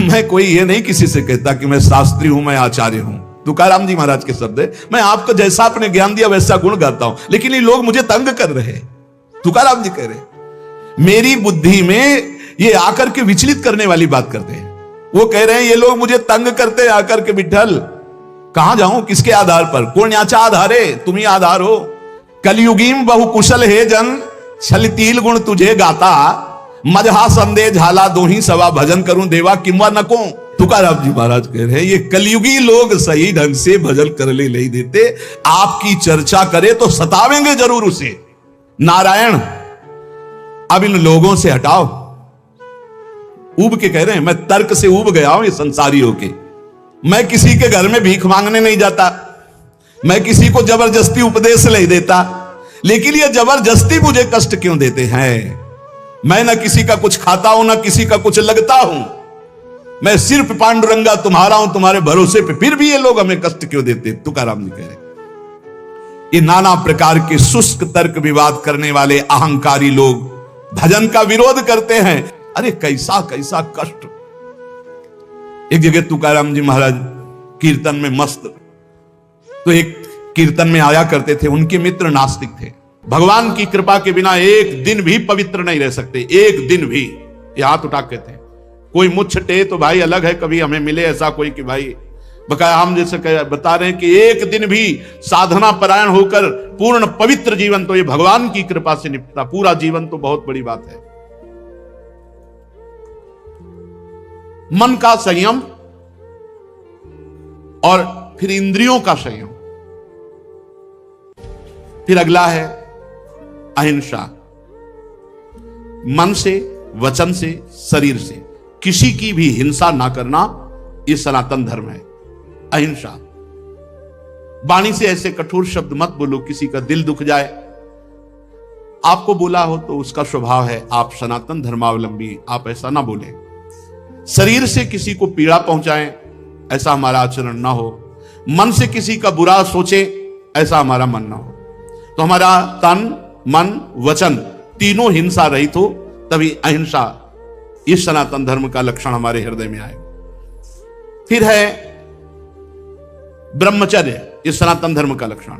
मैं कोई ये नहीं किसी से कहता कि मैं शास्त्री हूं, मैं आचार्य हूं। तुकाराम जी महाराज के शब्द है, मैं आपको जैसा आपने ज्ञान दिया वैसा गुण गाता हूं, लेकिन ये लोग मुझे तंग कर रहे हैं। तुकाराम जी कह रहे मेरी बुद्धि में ये आकर के विचलित करने वाली बात करते हैं। वो कह रहे हैं ये लोग मुझे तंग करते हैं आकर के, विठल कहां जाऊं, किसके आधार पर। कोण्याच्या आधारे, तुम ही आधार हो। कलयुगीम बहु कुशल हे जन, छलतील गुण तुझे गाता, मजहा संदेह झाला दोही सवा, भजन करूं देवा किंवा नको। तुकाराम जी महाराज कह रहे हैं ये कलयुगी लोग सही ढंग से भजन करने नहीं देते, आपकी चर्चा करे तो सतावेंगे जरूर उसे। नारायण अब इन लोगों से हटाओ। ऊब के कह रहे हैं मैं तर्क से ऊब गया हूं ये संसारी होके। मैं किसी के घर में भीख मांगने नहीं जाता, मैं किसी को जबरदस्ती उपदेश नहीं देता, लेकिन ये जबरदस्ती मुझे कष्ट क्यों देते हैं। मैं ना किसी का कुछ खाता हूं, ना किसी का कुछ लगता हूं, मैं सिर्फ पांडुरंगा तुम्हारा हूं, तुम्हारे भरोसे पे, फिर भी ये लोग हमें कष्ट क्यों देते। तुकाराम जी कह रहे ये नाना प्रकार के शुष्क तर्क विवाद करने वाले अहंकारी लोग भजन का विरोध करते हैं। अरे कैसा कैसा कष्ट। एक जगह तुकाराम जी महाराज कीर्तन में मस्त, तो एक कीर्तन में आया करते थे, उनके मित्र नास्तिक थे, भगवान की कृपा के बिना एक दिन भी पवित्र नहीं रह सकते, एक दिन भी। ये हाथ उठा के थे, कोई मुच्छटे तो भाई अलग है, कभी हमें मिले ऐसा कोई कि भाई बकाया हम जैसे बता रहे हैं कि एक दिन भी साधना परायण होकर पूर्ण पवित्र जीवन तो ये भगवान की कृपा से निपटा, पूरा जीवन तो बहुत बड़ी बात है। मन का संयम और फिर इंद्रियों का संयम। फिर अगला है अहिंसा। मन से, वचन से, शरीर से किसी की भी हिंसा ना करना, यह सनातन धर्म है। अहिंसा, वाणी से ऐसे कठोर शब्द मत बोलो किसी का दिल दुख जाए। आपको बोला हो तो उसका स्वभाव है, आप सनातन धर्मावलंबी, आप ऐसा ना बोले। शरीर से किसी को पीड़ा पहुंचाएं, ऐसा हमारा आचरण ना हो। मन से किसी का बुरा सोचे, ऐसा हमारा मन ना हो। तो हमारा तन, मन, वचन तीनों हिंसा रहित हो, तभी अहिंसा, इस सनातन धर्म का लक्षण हमारे हृदय में आए। फिर है ब्रह्मचर्य, इस सनातन धर्म का लक्षण।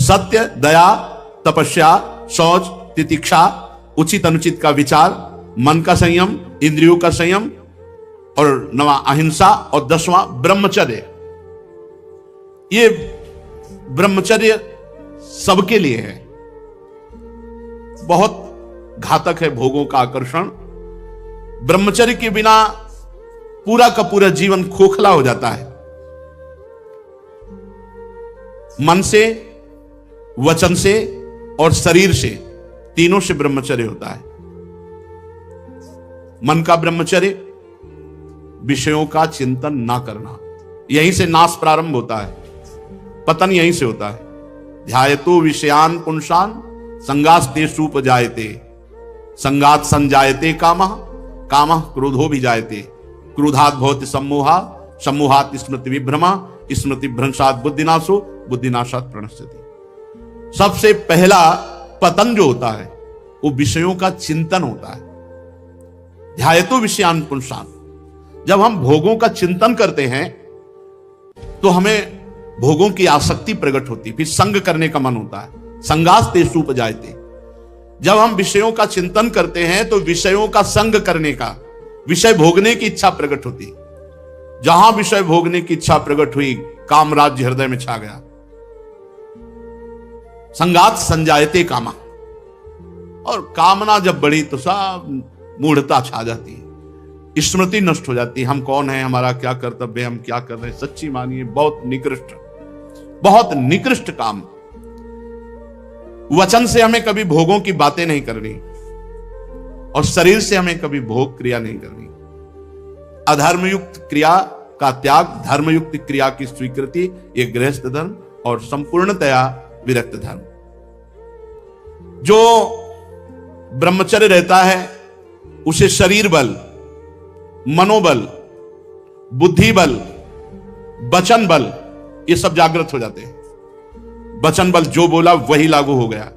सत्य, दया, तपस्या, शौच, तितिक्षा, उचित अनुचित का विचार, मन का संयम, इंद्रियों का संयम, और 9वां अहिंसा, और 10वां ब्रह्मचर्य। ये ब्रह्मचर्य सबके लिए है, बहुत घातक है भोगों का आकर्षण। ब्रह्मचर्य के बिना पूरा का पूरा जीवन खोखला हो जाता है। मन से, वचन से और शरीर से, तीनों से ब्रह्मचर्य होता है। मन का ब्रह्मचर्य, विषयों का चिंतन ना करना, यहीं से नाश प्रारंभ होता है, पतन यहीं से होता है। ध्यायतो विषयान पुंसान संगास्तेषु उपजायते, संगात संजायते कामः, कामः क्रोधो विजायते, क्रोधात् भवति सम्मोहा, सम्मोहात् स्मृति विभ्रमा, स्मृति भ्रंशात् बुद्धिनाशो, बुद्धिनाशात् प्रणश्यति। सबसे पहला पतन जो होता है वो विषयों का चिंतन होता है। ध्यायतो विषयान पुंसान, जब हम भोगों का चिंतन करते हैं तो हमें भोगों की आसक्ति प्रकट होती, फिर संग करने का मन होता है। संगास्तेषु उपजायते, जब हम विषयों का चिंतन करते हैं तो विषयों का संग करने का, विषय भोगने की इच्छा प्रकट होती। जहां विषय भोगने की इच्छा प्रकट हुई, काम राज्य हृदय में छा गया। संगात संजायते कामा, और कामना जब बढ़ी तो सब मूढ़ता छा जाती है, स्मृति नष्ट हो जाती है। हम कौन है, हमारा क्या कर्तव्य है, हम क्या कर रहे हैं। सच्ची मानिए बहुत निकृष्ट काम। वचन से हमें कभी भोगों की बातें नहीं करनी, और शरीर से हमें कभी भोग क्रिया नहीं करनी। अधर्मयुक्त क्रिया का त्याग, धर्मयुक्त क्रिया की स्वीकृति, ये गृहस्थ धर्म और संपूर्णतया विरक्त धर्म। जो ब्रह्मचर्य रहता है उसे शरीर बल, मनोबल, बुद्धि बल, वचन बल, ये सब जागृत हो जाते हैं। वचन बल जो बोला वही लागू हो गया,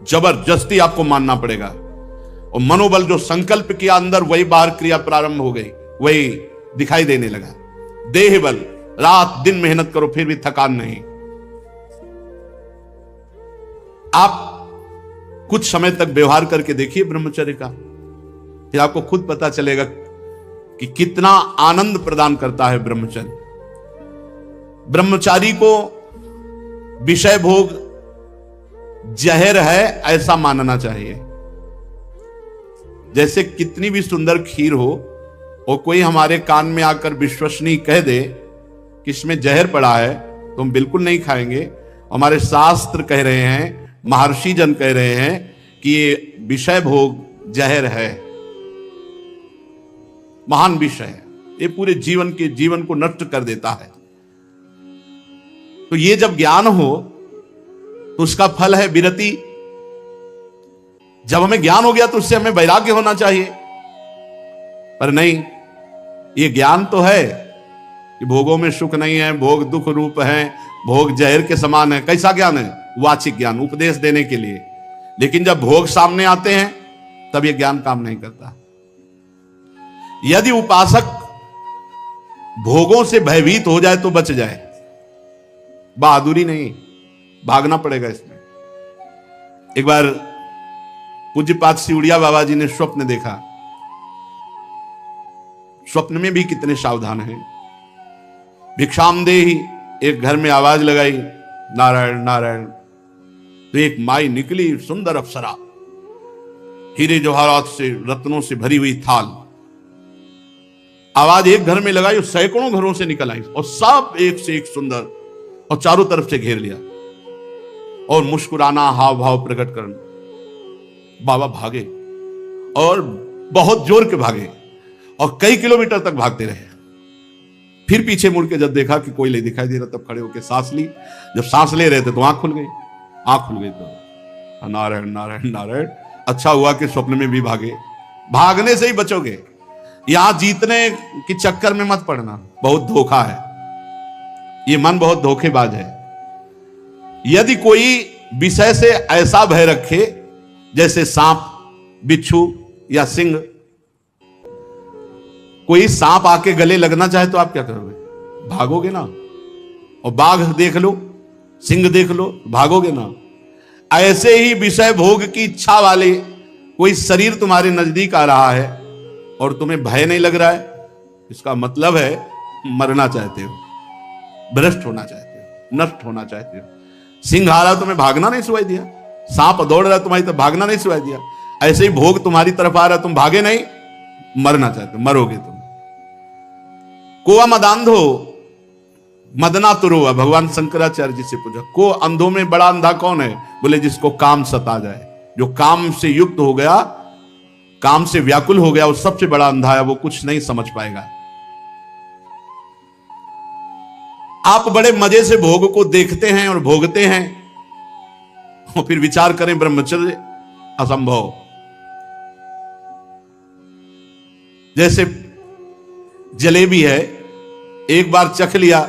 जबरदस्ती आपको मानना पड़ेगा। और मनोबल जो संकल्प किया अंदर, वही बाहर क्रिया प्रारंभ हो गई, वही दिखाई देने लगा। देह बल, रात दिन मेहनत करो फिर भी थकान नहीं। आप कुछ समय तक व्यवहार करके देखिए ब्रह्मचर्य का, फिर आपको खुद पता चलेगा कि कितना आनंद प्रदान करता है ब्रह्मचर्य। ब्रह्मचारी को विषय भोग जहर है ऐसा मानना चाहिए। जैसे कितनी भी सुंदर खीर हो और कोई हमारे कान में आकर विश्वसनीय कह दे कि इसमें जहर पड़ा है, तो हम बिल्कुल नहीं खाएंगे। हमारे शास्त्र कह रहे हैं, महर्षि जन कह रहे हैं कि ये विषय भोग जहर है, महान विषय है, ये पूरे जीवन को नष्ट कर देता है। तो ये जब ज्ञान हो तो उसका फल है विरति। जब हमें ज्ञान हो गया तो उससे हमें वैराग्य होना चाहिए, पर नहीं, ये ज्ञान तो है कि भोगों में सुख नहीं है, भोग दुख रूप है, भोग जहर के समान है। कैसा ज्ञान है? वाचिक ज्ञान, उपदेश देने के लिए। लेकिन जब भोग सामने आते हैं तब ये ज्ञान काम नहीं करता। यदि उपासक भोगों से भयभीत हो जाए तो बच जाए, बहादुरी नहीं, भागना पड़ेगा इसमें। एक बार पूज्यपाद सिउड़िया बाबा जी ने स्वप्न देखा। स्वप्न में भी कितने सावधान हैं। भिक्षामदेहि, एक घर में आवाज लगाई, नारायण नारायण। तो एक माई निकली, सुंदर अप्सरा, हीरे जवाहरात से, रत्नों से भरी हुई थाल। आवाज एक घर में लगाई और सैकड़ों घरों से निकल आई और सब एक से एक सुंदर, और चारों तरफ से घेर लिया और मुस्कुराना, हाव भाव प्रकट करना। बाबा भागे और बहुत जोर के भागे और कई किलोमीटर तक भागते रहे। फिर पीछे मुड़ के जब देखा कि कोई नहीं दिखाई दे रहा, तब खड़े होकर सांस ली। जब सांस ले रहे थे तो आंख खुल गई। आंख खुल गई तो नारायण नारायण नारायण। अच्छा हुआ कि स्वप्न में भी भागे। भागने से ही बचोगे, यहां जीतने के चक्कर में मत पड़ना, बहुत धोखा है। ये मन बहुत धोखेबाज है। यदि कोई विषय से ऐसा भय रखे जैसे सांप, बिच्छू या सिंह, कोई सांप आके गले लगना चाहे तो आप क्या करोगे? भागोगे ना। और बाघ देख लो, सिंह देख लो, भागोगे ना। ऐसे ही विषय भोग की इच्छा वाले कोई शरीर तुम्हारे नजदीक आ रहा है और तुम्हें भय नहीं लग रहा है, इसका मतलब है मरना चाहते हो, भ्रष्ट होना चाहते हो, नष्ट होना चाहते हो। सिंह आ रहा तुम्हें भागना नहीं सुनाई दिया, सांप दौड़ रहा तुम्हारी तरफ भागना नहीं सुनाई दिया। ऐसे ही भोग तुम्हारी तरफ आ रहा, तुम भागे नहीं, मरना चाहते हो, मरोगे तुम। कोआ मदांधो मदना तुरुआ, भगवान शंकराचार्य जी से पूछा, को अंधों में बड़ा अंधा कौन है? बोले जिसको काम सता जाए, जो काम से युक्त हो गया, काम से व्याकुल हो गया, वो सबसे बड़ा अंधा है, वो कुछ नहीं समझ पाएगा। आप बड़े मजे से भोग को देखते हैं और भोगते हैं और फिर विचार करें ब्रह्मचर्य असंभव। जैसे जलेबी है, एक बार चख लिया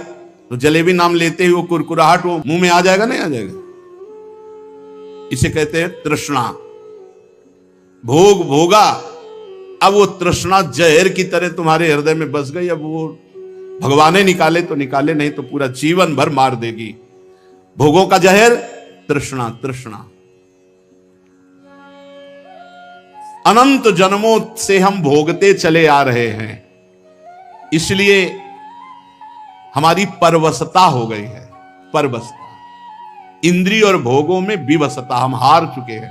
तो जलेबी नाम लेते ही वो कुरकुराहट वो मुंह में आ जाएगा, नहीं आ जाएगा? इसे कहते हैं तृष्णा। भोग भोगा, अब वो तृष्णा जहर की तरह तुम्हारे हृदय में बस गई। अब वो भगवान ने निकाले तो निकाले, नहीं तो पूरा जीवन भर मार देगी। भोगों का जहर तृष्णा। तृष्णा अनंत जन्मों से हम भोगते चले आ रहे हैं, इसलिए हमारी परवशता हो गई है। परवशता, इंद्रिय और भोगों में विवशता, हम हार चुके हैं।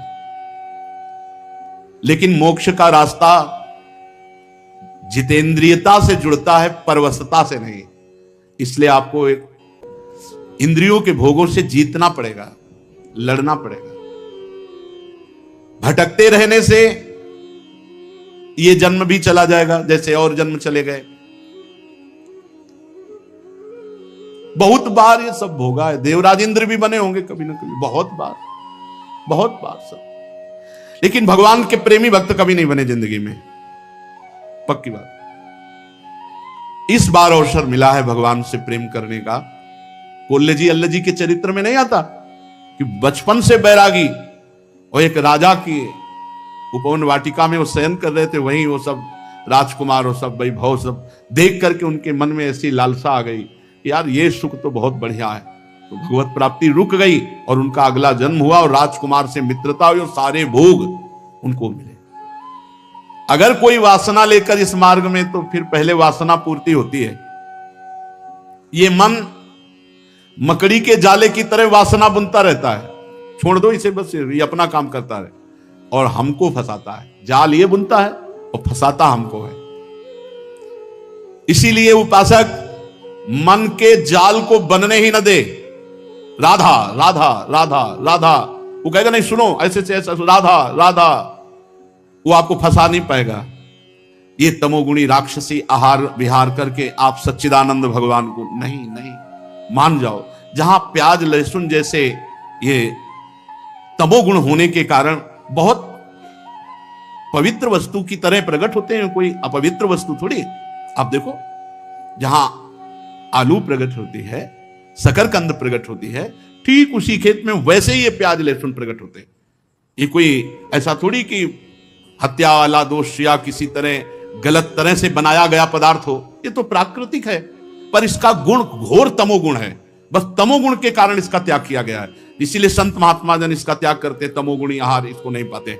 लेकिन मोक्ष का रास्ता जितेंद्रियता से जुड़ता है, परवशता से नहीं। इसलिए आपको एक इंद्रियों के भोगों से जीतना पड़ेगा, लड़ना पड़ेगा। भटकते रहने से ये जन्म भी चला जाएगा, जैसे और जन्म चले गए। बहुत बार ये सब भोगा है। देवराज इंद्र भी बने होंगे कभी ना कभी, बहुत बार, बहुत बार सब। लेकिन भगवान के प्रेमी भक्त कभी नहीं बने जिंदगी में, पक्की बात। इस बार अवसर मिला है भगवान से प्रेम करने का। कोल्ले जी अल्लाह जी के चरित्र में नहीं आता कि बचपन से बैरागी और एक राजा की उपवन वाटिका में वो शयन कर रहे थे, वहीं वो सब राजकुमार और सब वैभव सब देख करके उनके मन में ऐसी लालसा आ गई, यार ये सुख तो बहुत बढ़िया है। तो भगवत प्राप्ति रुक गई और उनका अगला जन्म हुआ और राजकुमार से मित्रता हुई और सारे भोग उनको मिले। अगर कोई वासना लेकर इस मार्ग में, तो फिर पहले वासना पूर्ति होती है। ये मन मकड़ी के जाले की तरह वासना बुनता रहता है, छोड़ दो इसे, बस ये अपना काम करता है और हमको फंसाता है। जाल ये बुनता है और फंसाता हमको है। इसीलिए उपासक मन के जाल को बनने ही न दे। राधा राधा राधा राधा, वो कहेगा नहीं सुनो ऐसे से ऐसा, राधा राधा, वो आपको फंसा नहीं पाएगा। ये तमोगुणी राक्षसी आहार विहार करके आप सच्चिदानंद भगवान को नहीं नहीं मान जाओ। जहां प्याज लहसुन जैसे ये तमोगुण होने के कारण बहुत पवित्र वस्तु की तरह प्रकट होते हैं, कोई अपवित्र वस्तु थोड़ी। आप देखो, जहां आलू प्रकट होती है, शकरकंद प्रकट होती है, ठीक उसी खेत में वैसे ही ये प्याज लहसुन प्रकट होते हैं। ये कोई ऐसा थोड़ी कि हत्या वाला दोष या किसी तरह गलत तरह से बनाया गया पदार्थ हो, ये तो प्राकृतिक है, पर इसका गुण घोर तमोगुण है। बस तमोगुण के कारण इसका त्याग किया गया है। इसीलिए संत महात्मा जन इसका त्याग करते, तमोगुणी आहार इसको नहीं पाते।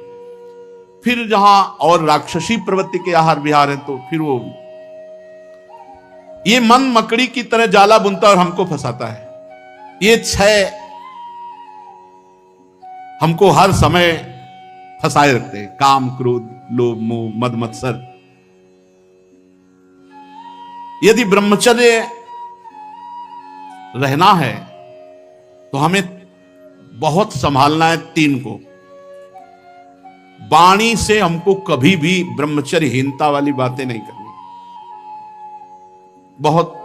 फिर जहां और राक्षसी प्रवृत्ति के आहार विहार है, तो फिर वो ये मन मकड़ी की तरह जाला बुनता और हमको फंसाता है। ये छह हमको हर समय फंसाए रखते हैं, काम, क्रोध, लोभ, मोह, मद, मत्सर। यदि ब्रह्मचर्य रहना है तो हमें बहुत संभालना है तीन को। वाणी से हमको कभी भी ब्रह्मचर्यहीनता वाली बातें नहीं करनी। बहुत,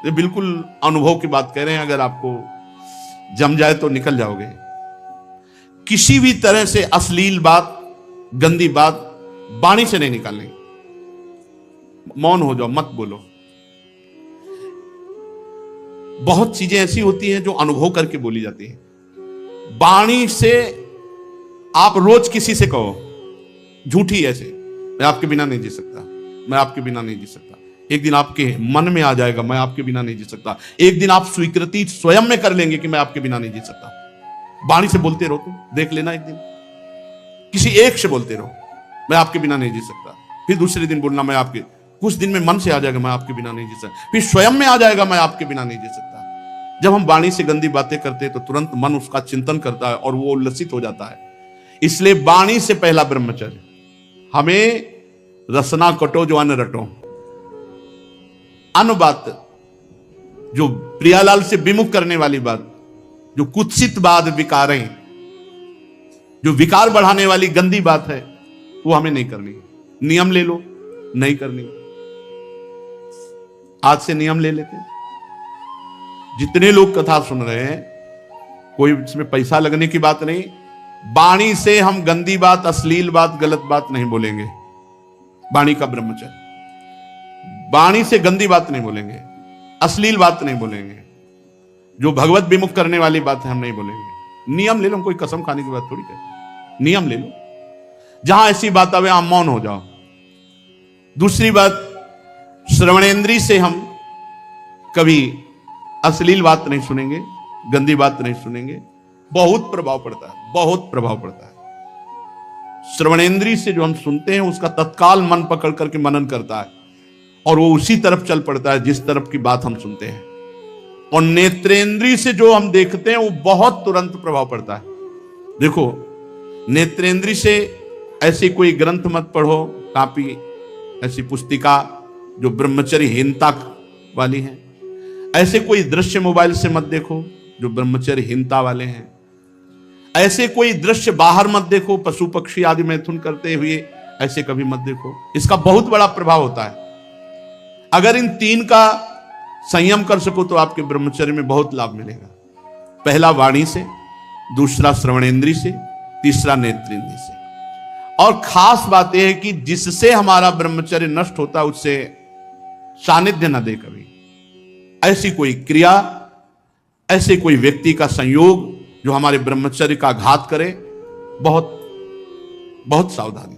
ये बिल्कुल अनुभव की बात कह रहे हैं, अगर आपको जम जाए तो निकल जाओगे। किसी भी तरह से अश्लील बात, गंदी बात वाणी से नहीं निकालनी। मौन हो जाओ, मत बोलो। बहुत चीजें ऐसी होती हैं जो अनुभव करके बोली जाती है। वाणी से आप रोज किसी से कहो झूठी ऐसे, मैं आपके बिना नहीं जी सकता, मैं आपके बिना नहीं जी सकता। एक दिन आपके मन में आ जाएगा, मैं आपके बिना नहीं जी सकता। एक दिन आप स्वीकृति स्वयं में कर लेंगे कि मैं आपके बिना नहीं जी सकता। वाणी से बोलते रहो, तुम देख लेना, एक दिन किसी एक से बोलते रहो, मैं आपके बिना नहीं जी सकता। फिर दूसरे दिन बोलना, मैं आपके, कुछ दिन में मन से आ जाएगा, मैं आपके बिना नहीं जी सकता। फिर स्वयं में आ जाएगा, मैं आपके बिना नहीं जी सकता। जब हम वाणी से गंदी बातें करते हैं तो तुरंत मन उसका चिंतन करता है और वो उल्लसित हो जाता है। इसलिए वाणी से पहला ब्रह्मचर्य। हमें रसना कटो जो अन्न रटो। अन्न बात, जो प्रियालाल से विमुख करने वाली बात, जो कुत्सित बात, विकारें, जो विकार बढ़ाने वाली गंदी बात है, वो हमें नहीं करनी। नियम ले लो, नहीं करनी। आज से नियम ले लेते हैं। जितने लोग कथा सुन रहे हैं, कोई इसमें पैसा लगने की बात नहीं। वाणी से हम गंदी बात, अश्लील बात, गलत बात नहीं बोलेंगे। वाणी का ब्रह्मचर्य। वाणी से गंदी बात नहीं बोलेंगे, अश्लील बात नहीं बोलेंगे, जो भगवत विमुख करने वाली बात है हम नहीं बोलेंगे। नियम ले लो, कोई कसम खाने की बात थोड़ी है। नियम ले लो, जहां ऐसी बात आवे आप मौन हो जाओ। दूसरी बात, श्रवणेंद्री से हम कभी अश्लील बात नहीं सुनेंगे, गंदी बात नहीं सुनेंगे। बहुत प्रभाव पड़ता है, बहुत प्रभाव पड़ता है। श्रवणेंद्री से जो हम सुनते हैं उसका तत्काल मन पकड़ करके मनन करता है और वो उसी तरफ चल पड़ता है जिस तरफ की बात हम सुनते हैं। और नेत्रेंद्री से जो हम देखते हैं वो बहुत तुरंत प्रभाव पड़ता है। देखो, नेत्रेंद्री से ऐसी कोई ग्रंथ मत पढ़ो, कॉपी, ऐसी पुस्तिका जो ब्रह्मचर्यहीनता वाली है। ऐसे कोई दृश्य मोबाइल से मत देखो जो ब्रह्मचर्यहीनता वाले हैं। ऐसे कोई दृश्य बाहर मत देखो, पशु पक्षी आदि मैथुन करते हुए, ऐसे कभी मत देखो। इसका बहुत बड़ा प्रभाव होता है। अगर इन तीन का संयम कर सको तो आपके ब्रह्मचर्य में बहुत लाभ मिलेगा। पहला वाणी से, दूसरा श्रवणेंद्री से, तीसरा नेत्रेंद्री से। और खास बात यह है कि जिससे हमारा ब्रह्मचर्य नष्ट होता है उससे सानिध्य न दे कभी। ऐसी कोई क्रिया, ऐसे कोई व्यक्ति का संयोग जो हमारे ब्रह्मचर्य का घात करे, बहुत बहुत सावधानी।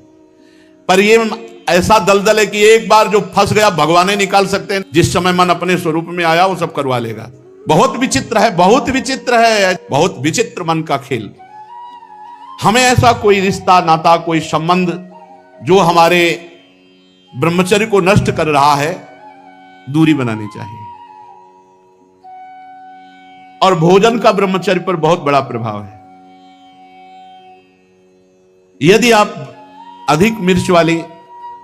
पर यह ऐसा दलदल है कि एक बार जो फंस गया भगवान ही निकाल सकते हैं। जिस समय मन अपने स्वरूप में आया वो सब करवा लेगा। बहुत विचित्र है, बहुत विचित्र है, बहुत विचित्र मन का खेल। हमें ऐसा कोई रिश्ता, नाता, कोई संबंध जो हमारे ब्रह्मचर्य को नष्ट कर रहा है, दूरी बनानी चाहिए। और भोजन का ब्रह्मचर्य पर बहुत बड़ा प्रभाव है। यदि आप अधिक मिर्च वाली,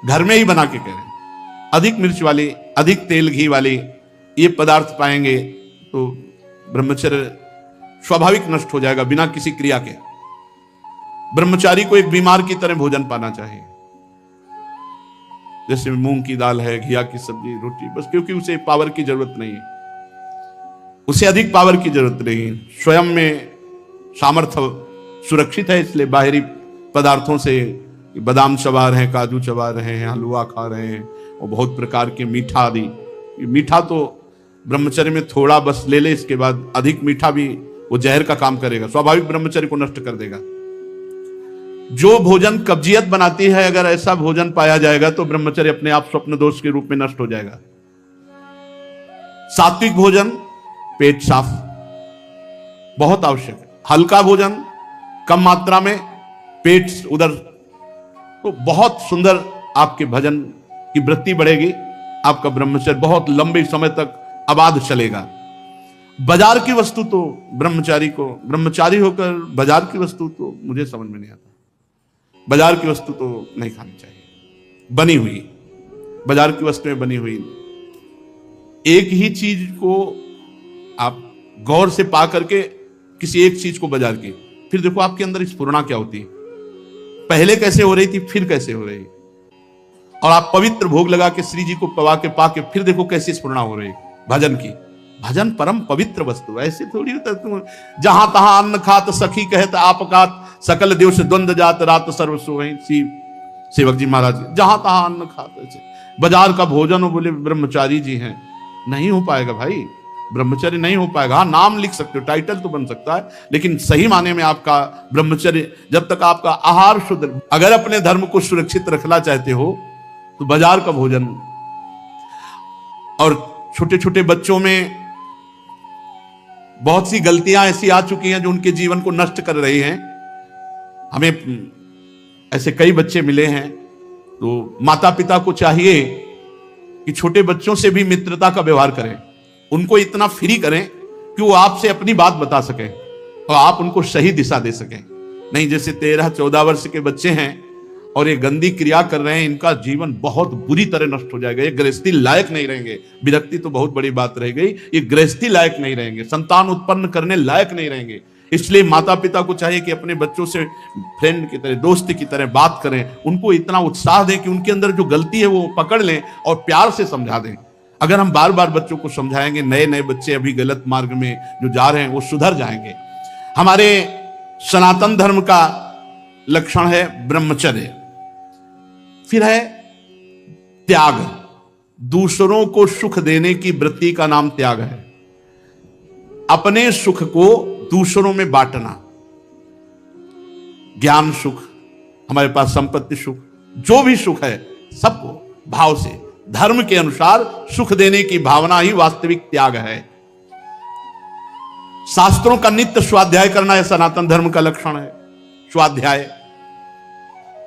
घर में ही बना के करें, अधिक मिर्च वाली, अधिक तेल घी वाली ये पदार्थ पाएंगे तो ब्रह्मचर्य स्वाभाविक नष्ट हो जाएगा बिना किसी क्रिया के। ब्रह्मचारी को एक बीमार की तरह भोजन पाना चाहिए। जैसे मूंग की दाल है, घिया की सब्जी, रोटी, बस, क्योंकि उसे पावर की जरूरत नहीं है, उसे अधिक पावर की जरूरत नहीं है। स्वयं में सामर्थ्य सुरक्षित है, इसलिए बाहरी पदार्थों से बादाम चबा रहे हैं, काजू चबा रहे हैं, हलवा खा रहे हैं और बहुत प्रकार के मीठा आदि। मीठा तो ब्रह्मचर्य में थोड़ा बस ले ले, इसके बाद अधिक मीठा भी वो जहर का काम करेगा, स्वाभाविक ब्रह्मचर्य को नष्ट कर देगा। जो भोजन कब्जियत बनाती है, अगर ऐसा भोजन पाया जाएगा तो ब्रह्मचर्य अपने आप स्वप्न दोष के रूप में नष्ट हो जाएगा। सात्विक भोजन, पेट साफ बहुत आवश्यक है। हल्का भोजन कम मात्रा में, पेट उधर, तो बहुत सुंदर आपके भजन की वृत्ति बढ़ेगी। आपका ब्रह्मचर्य बहुत लंबे समय तक आबाद चलेगा। बाजार की वस्तु तो ब्रह्मचारी होकर बाजार की वस्तु तो मुझे समझ में नहीं आता। बाजार की वस्तु तो नहीं खानी चाहिए, बनी हुई, बाजार की वस्तुएं बनी हुई। एक ही चीज को आप गौर से पा करके किसी एक चीज को बाजार की, फिर देखो आपके अंदर स्फुरणा क्या होती है, पहले कैसे हो रही थी, फिर कैसे हो रही। और आप पवित्र भोग लगा के श्री जी को पवा के पा के फिर देखो कैसी स्फुरणा हो रही भजन की। भजन परम पवित्र वस्तु, ऐसे थोड़ी होता तुम जहां तहां अन्न खात सखी कहत आपकात सकल देव से द्वंद जात रात सर्व सोई। सेवक जी महाराज जहां तहां अन्न खात, ऐसे बाजार का भोजन हो, बोले ब्रह्मचारी जी हैं, नहीं हो पाएगा भाई, ब्रह्मचर्य नहीं हो पाएगा। हाँ, नाम लिख सकते हो, टाइटल तो बन सकता है, लेकिन सही माने में आपका ब्रह्मचर्य, जब तक आपका आहार शुद्ध, अगर अपने धर्म को सुरक्षित रखना चाहते हो तो बाजार का भोजन। और छोटे छोटे बच्चों में बहुत सी गलतियां ऐसी आ चुकी हैं जो उनके जीवन को नष्ट कर रही हैं। हमें ऐसे कई बच्चे मिले हैं, तो माता पिता को चाहिए कि छोटे बच्चों से भी मित्रता का व्यवहार करें, उनको इतना फ्री करें कि वो आपसे अपनी बात बता सकें और आप उनको सही दिशा दे सकें। नहीं जैसे 13-14 वर्ष के बच्चे हैं और ये गंदी क्रिया कर रहे हैं, इनका जीवन बहुत बुरी तरह नष्ट हो जाएगा। ये गृहस्थी लायक नहीं रहेंगे। विरक्ति तो बहुत बड़ी बात रह गई, ये गृहस्थी लायक नहीं रहेंगे, संतान उत्पन्न करने लायक नहीं रहेंगे। इसलिए माता पिता को चाहिए कि अपने बच्चों से फ्रेंड की तरह, दोस्त की तरह बात करें, उनको इतना उत्साह दें कि उनके अंदर जो गलती है वो पकड़ लें और प्यार से समझा दें। अगर हम बार बार बच्चों को समझाएंगे, नए नए बच्चे अभी गलत मार्ग में जो जा रहे हैं वो सुधर जाएंगे। हमारे सनातन धर्म का लक्षण है ब्रह्मचर्य। फिर है त्याग, दूसरों को सुख देने की वृत्ति का नाम त्याग है। अपने सुख को दूसरों में बांटना, ज्ञान सुख, हमारे पास संपत्ति सुख, जो भी सुख है सबको भाव से, धर्म के अनुसार सुख देने की भावना ही वास्तविक त्याग है। शास्त्रों का नित्य स्वाध्याय करना यह सनातन धर्म का लक्षण है। स्वाध्याय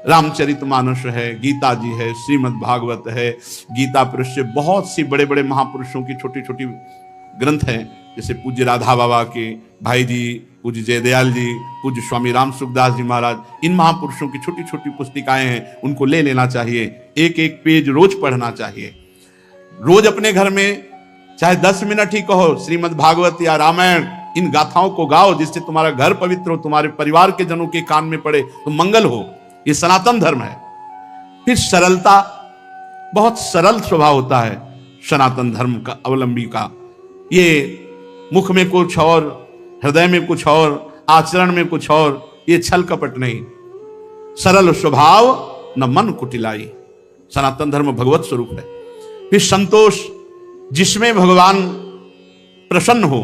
रामचरितमानस है, गीता जी है, श्रीमद् भागवत है, गीता पुरुष से बहुत सी बड़े बड़े महापुरुषों की छोटी छोटी ग्रंथ हैं, जैसे पूज्य राधा बाबा के भाई जी, पूज्य जयदयाल जी, पूज्य स्वामी राम सुखदास जी महाराज, इन महापुरुषों की छोटी छोटी पुस्तिकाएं हैं, उनको ले लेना चाहिए। एक एक पेज रोज पढ़ना चाहिए। रोज अपने घर में चाहे 10 मिनट ही कहो, श्रीमद् भागवत या रामायण, इन गाथाओं को गाओ, जिससे तुम्हारा घर पवित्र हो, तुम्हारे परिवार के जनों के कान में पड़े तो मंगल हो। ये सनातन धर्म है। फिर सरलता, बहुत सरल स्वभाव होता है सनातन धर्म का अवलंबी का। ये मुख में कुछ और, हृदय में कुछ और, आचरण में कुछ और, ये छल कपट नहीं। सरल स्वभाव न मन कुटिलाई, सनातन धर्म भगवत स्वरूप है। फिर संतोष, जिसमें भगवान प्रसन्न हो,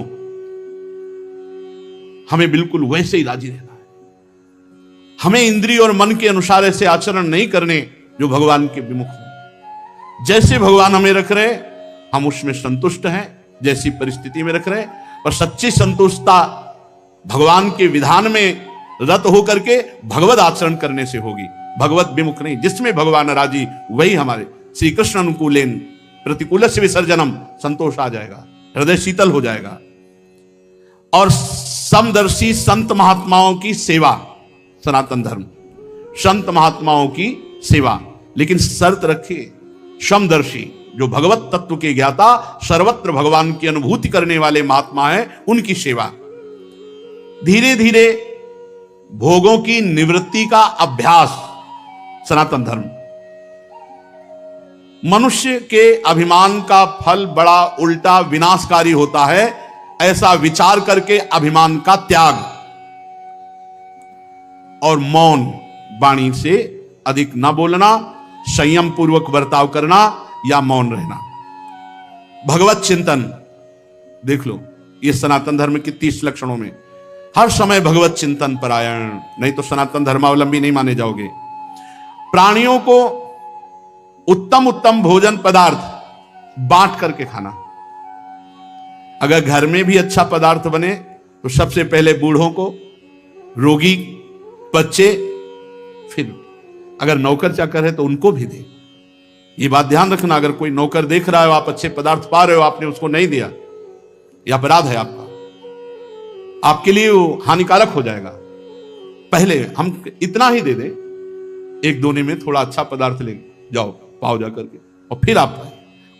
हमें बिल्कुल वैसे ही राजी रहना है। हमें इंद्रिय और मन के अनुसार ऐसे आचरण नहीं करने जो भगवान के विमुख हो। जैसे भगवान हमें रख रहे हम उसमें संतुष्ट हैं, जैसी परिस्थिति में रख रहे, और सच्ची संतुष्टता भगवान के विधान में रत होकर के भगवत आचरण करने से होगी, भगवत विमुख नहीं। जिसमें भगवान राजी वही हमारे श्री कृष्ण अनुकूलेन प्रतिकूल से विसर्जनम, संतोष आ जाएगा, हृदय शीतल हो जाएगा। और समदर्शी संत महात्माओं की सेवा, सनातन धर्म संत महात्माओं की सेवा, लेकिन शर्त रखिए, समदर्शी, जो भगवत तत्व के ज्ञाता, सर्वत्र भगवान की अनुभूति करने वाले महात्मा हैं, उनकी सेवा। धीरे धीरे भोगों की निवृत्ति का अभ्यास, सनातन धर्म। मनुष्य के अभिमान का फल बड़ा उल्टा विनाशकारी होता है, ऐसा विचार करके अभिमान का त्याग और मौन, वाणी से अधिक न बोलना, संयम पूर्वक बर्ताव करना या मौन रहना। भगवत चिंतन देख लो, ये सनातन धर्म के 30 लक्षणों में हर समय भगवत चिंतन परायण, नहीं तो सनातन धर्मावलंबी नहीं माने जाओगे। प्राणियों को उत्तम उत्तम भोजन पदार्थ बांट करके खाना। अगर घर में भी अच्छा पदार्थ बने तो सबसे पहले बूढ़ों को, रोगी, बच्चे, फिर अगर नौकर चाकर है तो उनको भी दे। ये बात ध्यान रखना, अगर कोई नौकर देख रहा है आप अच्छे पदार्थ पा रहे हो, आपने उसको नहीं दिया, यह अपराध है आपका, आपके लिए वो हानिकारक हो जाएगा। पहले हम इतना ही दे दें, एक दोने में थोड़ा अच्छा पदार्थ ले जाओ पाओ जा करके, और फिर आप पाए।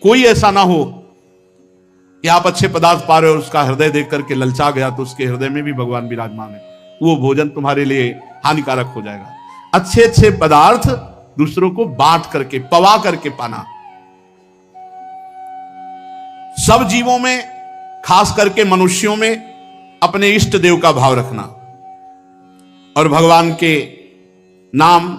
कोई ऐसा ना हो कि आप अच्छे पदार्थ पा रहे हो, उसका हृदय देख करके ललचा गया तो उसके हृदय में भी भगवान विराजमान है, वो भोजन तुम्हारे लिए हानिकारक हो जाएगा। अच्छे अच्छे पदार्थ दूसरों को बांट करके, पवा करके पाना। सब जीवों में, खास करके मनुष्यों में अपने इष्ट देव का भाव रखना और भगवान के नाम,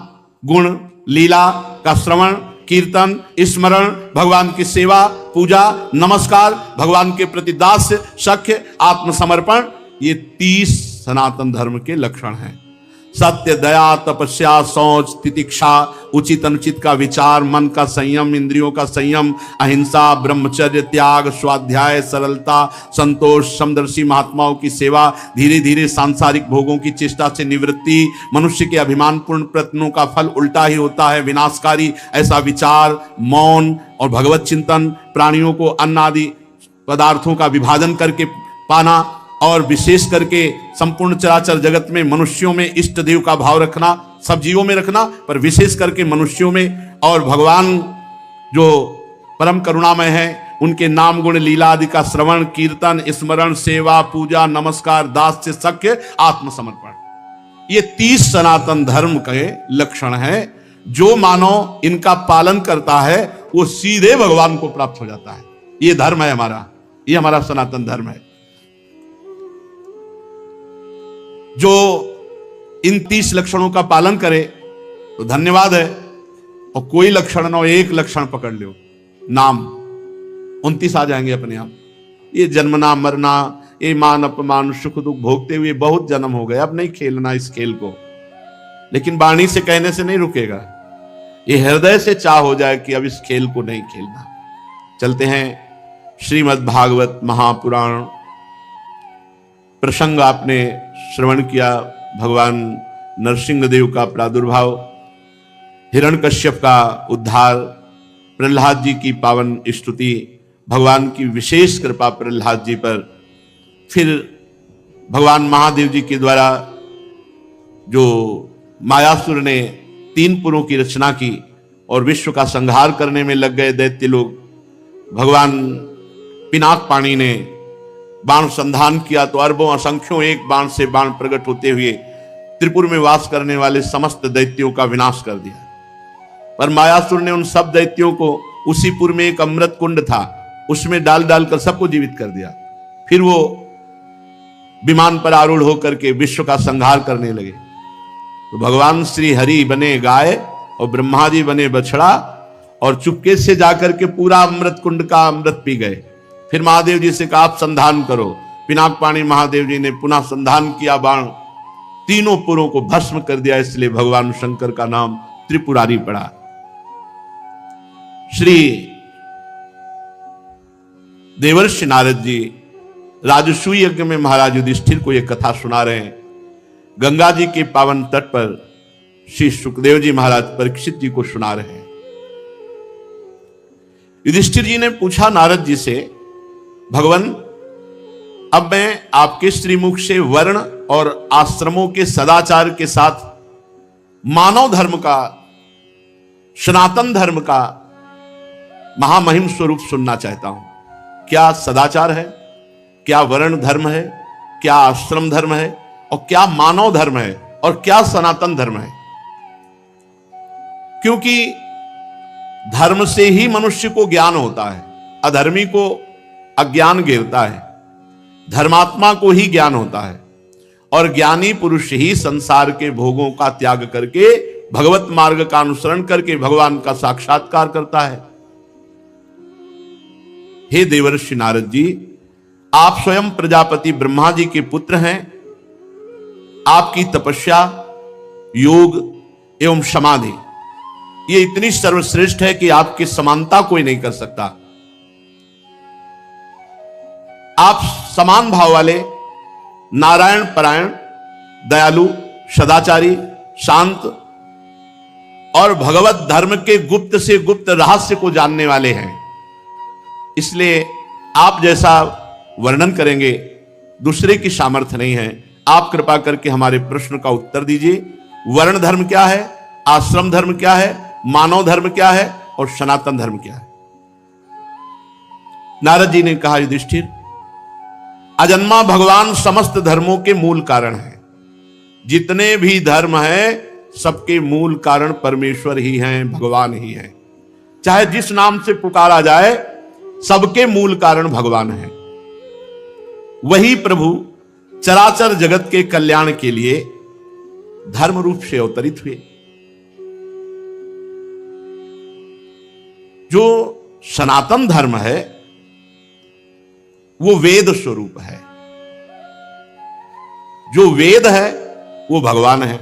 गुण, लीला का श्रवण, कीर्तन, स्मरण, भगवान की सेवा, पूजा, नमस्कार, भगवान के प्रति दास्य, सख्य, आत्मसमर्पण, ये 30 सनातन धर्म के लक्षण हैं। सत्य, दया, तपस्या, शौच, तितिक्षा, उचित अनुचित का विचार, मन का संयम, इंद्रियों का संयम, अहिंसा, ब्रह्मचर्य, त्याग, स्वाध्याय, सरलता, संतोष, समदर्शी महात्माओं की सेवा, धीरे धीरे सांसारिक भोगों की चेष्टा से निवृत्ति, मनुष्य के अभिमानपूर्ण प्रयत्नों का फल उल्टा ही होता है, विनाशकारी, ऐसा विचार, मौन और भगवत चिंतन, प्राणियों को अन्न आदि पदार्थों का विभाजन करके पाना, और विशेष करके संपूर्ण चराचर जगत में मनुष्यों में इष्ट देव का भाव रखना, सब जीवों में रखना, पर विशेष करके मनुष्यों में, और भगवान जो परम करुणामय है उनके नाम, गुण, लीला आदि का श्रवण, कीर्तन, स्मरण, सेवा, पूजा, नमस्कार, दास्य, सख्य, आत्मसमर्पण, ये 30 सनातन धर्म के लक्षण हैं। जो मानव इनका पालन करता है वो सीधे भगवान को प्राप्त हो जाता है। ये धर्म है हमारा, ये हमारा सनातन धर्म है। जो इन 30 लक्षणों का पालन करे तो धन्यवाद है, और कोई लक्षण ना हो, एक लक्षण पकड़ लो, नाम, 29 आ जाएंगे अपने आप। ये जन्मना मरना, ये मान अपमान, सुख दुख भोगते हुए बहुत जन्म हो गए, अब नहीं खेलना इस खेल को। लेकिन वाणी से कहने से नहीं रुकेगा, ये हृदय से चाह हो जाए कि अब इस खेल को नहीं खेलना। चलते हैं श्रीमद् भागवत महापुराण प्रसंग आपने श्रवण किया। भगवान नरसिंह देव का प्रादुर्भाव, हिरण्यकश्यप का उद्धार, प्रहलाद जी की पावन स्तुति, भगवान की विशेष कृपा प्रहलाद जी पर, फिर भगवान महादेव जी के द्वारा जो मायासुर ने 3 पुरों की रचना की और विश्व का संहार करने में लग गए दैत्य लोग, भगवान पिनाक पाणी ने बाण संधान किया तो अरबों असंख्यों एक बाण से बाण प्रकट होते हुए त्रिपुर में वास करने वाले समस्त दैत्यों का विनाश कर दिया। पर मायासुर ने उन सब दैत्यों को, उसी पुर में एक अमृत कुंड था, उसमें डाल डालकर सबको जीवित कर दिया। फिर वो विमान पर आरूढ़ होकर के विश्व का संहार करने लगे। तो भगवान श्री हरि बने गाय और ब्रह्मा जी बने बछड़ा, और चुपके से जाकर के पूरा अमृत कुंड का अमृत पी गए। फिर महादेव जी से कहा आप संधान करो। पिनाक पाणी महादेव जी ने पुनः संधान किया, बाण 3 पुरों को भस्म कर दिया। इसलिए भगवान शंकर का नाम त्रिपुरारी पड़ा। श्री देवर्षि नारद जी राजसूय यज्ञ में महाराज युधिष्ठिर को यह कथा सुना रहे हैं। गंगा जी के पावन तट पर श्री सुखदेव जी महाराज परीक्षित जी को सुना रहे हैं। युधिष्ठिर जी ने पूछा नारद जी से, भगवान अब मैं आपके श्रीमुख से वर्ण और आश्रमों के सदाचार के साथ मानव धर्म का, सनातन धर्म का महामहिम स्वरूप सुनना चाहता हूं। क्या सदाचार है, क्या वर्ण धर्म है, क्या आश्रम धर्म है, और क्या मानव धर्म है, और क्या सनातन धर्म है? क्योंकि धर्म से ही मनुष्य को ज्ञान होता है, अधर्मी को अज्ञान घेरता है, धर्मात्मा को ही ज्ञान होता है, और ज्ञानी पुरुष ही संसार के भोगों का त्याग करके भगवत मार्ग का अनुसरण करके भगवान का साक्षात्कार करता है। हे देवर्षि नारद जी, आप स्वयं प्रजापति ब्रह्मा जी के पुत्र हैं आपकी तपस्या, योग एवं समाधि ये इतनी सर्वश्रेष्ठ है कि आपकी समानता कोई नहीं कर सकता। आप समान भाव वाले, नारायण परायण, दयालु, सदाचारी, शांत और भगवत धर्म के गुप्त से गुप्त रहस्य को जानने वाले हैं। इसलिए आप जैसा वर्णन करेंगे दूसरे की सामर्थ्य नहीं है। आप कृपा करके हमारे प्रश्न का उत्तर दीजिए। वर्ण धर्म क्या है, आश्रम धर्म क्या है, मानव धर्म क्या है और सनातन धर्म क्या है? नारद जी ने कहा, युधिष्ठिर, अजन्मा भगवान समस्त धर्मों के मूल कारण है। जितने भी धर्म हैं सबके मूल कारण परमेश्वर ही हैं, भगवान ही हैं। चाहे जिस नाम से पुकारा जाए सबके मूल कारण भगवान है। वही प्रभु चराचर जगत के कल्याण के लिए धर्म रूप से अवतरित हुए। जो सनातन धर्म है वो वेद स्वरूप है। जो वेद है वो भगवान है।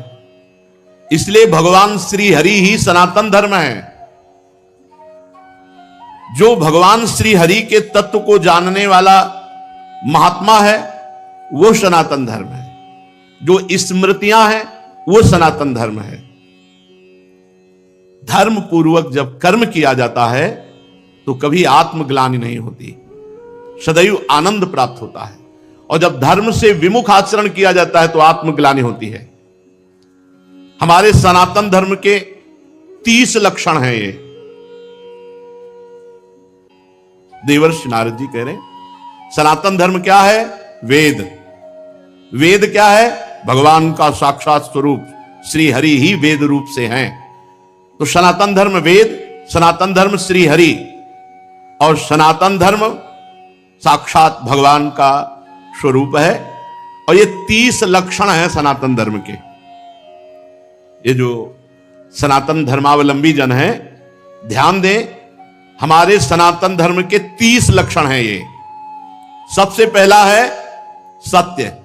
इसलिए भगवान श्री हरि ही सनातन धर्म है। जो भगवान श्री हरि के तत्व को जानने वाला महात्मा है वो सनातन धर्म है। जो स्मृतियां हैं वो सनातन धर्म है। धर्म पूर्वक जब कर्म किया जाता है तो कभी आत्मग्लानि नहीं होती, सदैव आनंद प्राप्त होता है। और जब धर्म से विमुख आचरण किया जाता है तो आत्मग्लानि होती है। हमारे सनातन धर्म के 30 लक्षण हैं। ये देवर्षि नारद जी कह रहे हैं सनातन धर्म क्या है? वेद। वेद क्या है? भगवान का साक्षात स्वरूप श्री हरि ही वेद रूप से हैं। तो सनातन धर्म वेद, सनातन धर्म श्री हरि और सनातन धर्म साक्षात भगवान का स्वरूप है। और ये 30 लक्षण हैं सनातन धर्म के। ये जो सनातन धर्मावलंबी जन हैं ध्यान दें, हमारे सनातन धर्म के 30 लक्षण हैं। ये सबसे पहला है सत्य।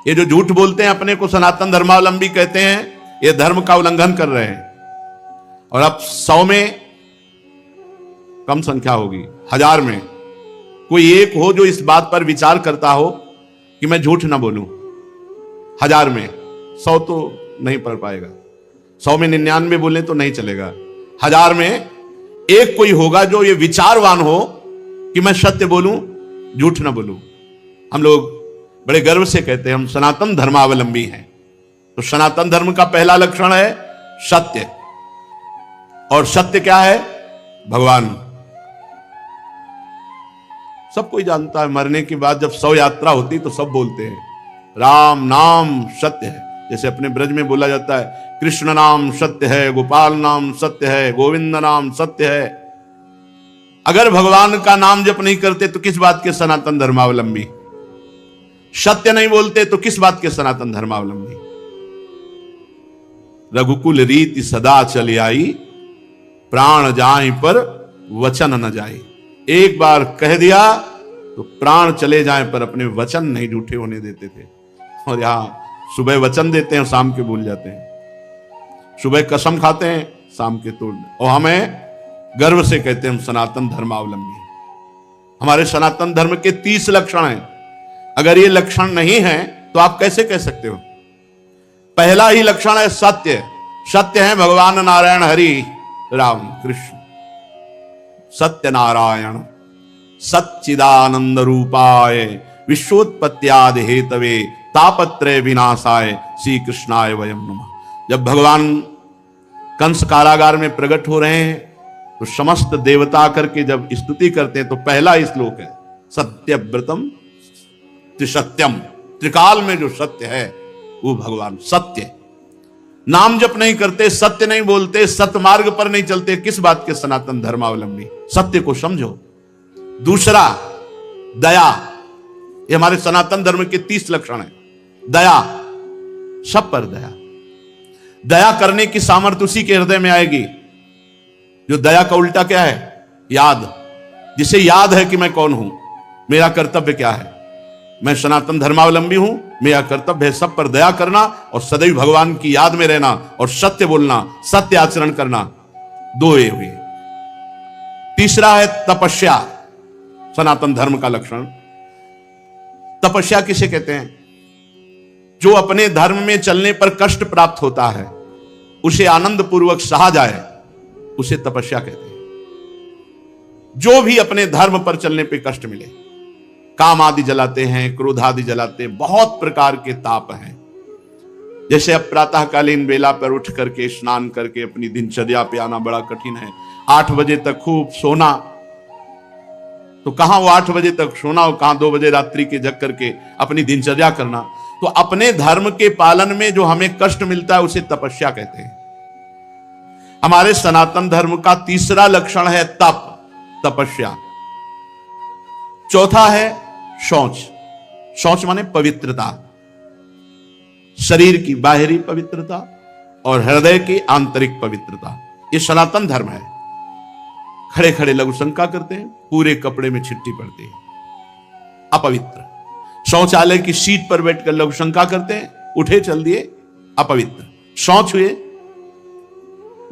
ये जो झूठ बोलते हैं अपने को सनातन धर्मावलंबी कहते हैं, ये धर्म का उल्लंघन कर रहे हैं। और अब 100 में कम संख्या होगी, 1000 में कोई एक हो जो इस बात पर विचार करता हो कि मैं झूठ ना बोलूं। 1000 में 100 तो नहीं पढ़ पाएगा। 100 में 99 बोले तो नहीं चलेगा। 1000 में एक कोई होगा जो ये विचारवान हो कि मैं सत्य बोलूं, झूठ ना बोलूं। हम लोग बड़े गर्व से कहते हैं हम सनातन धर्मावलंबी हैं। तो सनातन धर्म का पहला लक्षण है सत्य। और सत्य क्या है? भगवान। सब कोई जानता है मरने के बाद जब शव यात्रा होती तो सब बोलते हैं राम नाम सत्य है। जैसे अपने ब्रज में बोला जाता है कृष्ण नाम सत्य है, गोपाल नाम सत्य है, गोविंद नाम सत्य है। अगर भगवान का नाम जप नहीं करते तो किस बात के सनातन धर्मावलंबी? सत्य नहीं बोलते तो किस बात के सनातन धर्मावलंबी? रघुकुल रीति सदा चली आई, प्राण जाए पर वचन न जाए। एक बार कह दिया तो प्राण चले जाए पर अपने वचन नहीं झूठे होने देते थे। और यहां सुबह वचन देते हैं, शाम के भूल जाते हैं। सुबह कसम खाते हैं, शाम के तोड़। और हमें गर्व से कहते हैं हम सनातन धर्मावलंबी हैं। हमारे सनातन धर्म के 30 लक्षण हैं। अगर ये लक्षण नहीं है तो आप कैसे कह सकते हो? पहला ही लक्षण है सत्य। सत्य है भगवान नारायण हरि राम कृष्ण। सत्य नारायण सच्चिदानंद रूपाय विश्वोत्पत्त्यादि हेतवे तापत्रय विनाशाय श्री कृष्णाय वयम नमः। जब भगवान कंस कारागार में प्रकट हो रहे हैं तो समस्त देवता करके जब स्तुति करते हैं तो पहला ही श्लोक है सत्यव्रतम त्रिसत्यम। त्रिकाल में जो सत्य है वो भगवान सत्य। नाम जप नहीं करते, सत्य नहीं बोलते, सत्य मार्ग पर नहीं चलते, किस बात के सनातन धर्मावलंबी? सत्य को समझो। दूसरा दया। ये हमारे सनातन धर्म के 30 लक्षण हैं। दया, सब पर दया। दया करने की सामर्थ्य उसी के हृदय में आएगी जो दया का उल्टा क्या है? याद। जिसे याद है कि मैं कौन हूं, मेरा कर्तव्य क्या है। मैं सनातन धर्मावलंबी हूं, मेरा कर्तव्य है सब पर दया करना और सदैव भगवान की याद में रहना और सत्य बोलना, सत्य आचरण करना। दो ये हुए। तीसरा है तपस्या, सनातन धर्म का लक्षण। तपस्या किसे कहते हैं? जो अपने धर्म में चलने पर कष्ट प्राप्त होता है, उसे आनंद पूर्वक सहा जाए, उसे तपस्या कहते हैं। जो भी अपने धर्म पर चलने पे कष्ट मिले, काम आदि जलाते हैं, क्रोध आदि जलाते हैं, बहुत प्रकार के ताप हैं। जैसे अब प्रातःकालीन बेला पर उठ करके स्नान करके अपनी दिनचर्या पे आना बड़ा कठिन है। 8 बजे तक खूब सोना, तो कहां वो 8 बजे तक सोना और कहां 2 बजे रात्रि के जग करके अपनी दिनचर्या करना। तो अपने धर्म के पालन में जो हमें कष्ट मिलता है उसे तपस्या कहते हैं। हमारे सनातन धर्म का तीसरा लक्षण है तप, तपस्या। चौथा है शौच। शौच माने पवित्रता, शरीर की बाहरी पवित्रता और हृदय की आंतरिक पवित्रता। ये सनातन धर्म है। खड़े खड़े लघु शंका करते हैं, पूरे कपड़े में छिट्टी पड़ती है, अपवित्र। शौचालय की सीट पर बैठकर लघु शंका करते हैं, उठे चल दिए, अपवित्र। शौच हुए,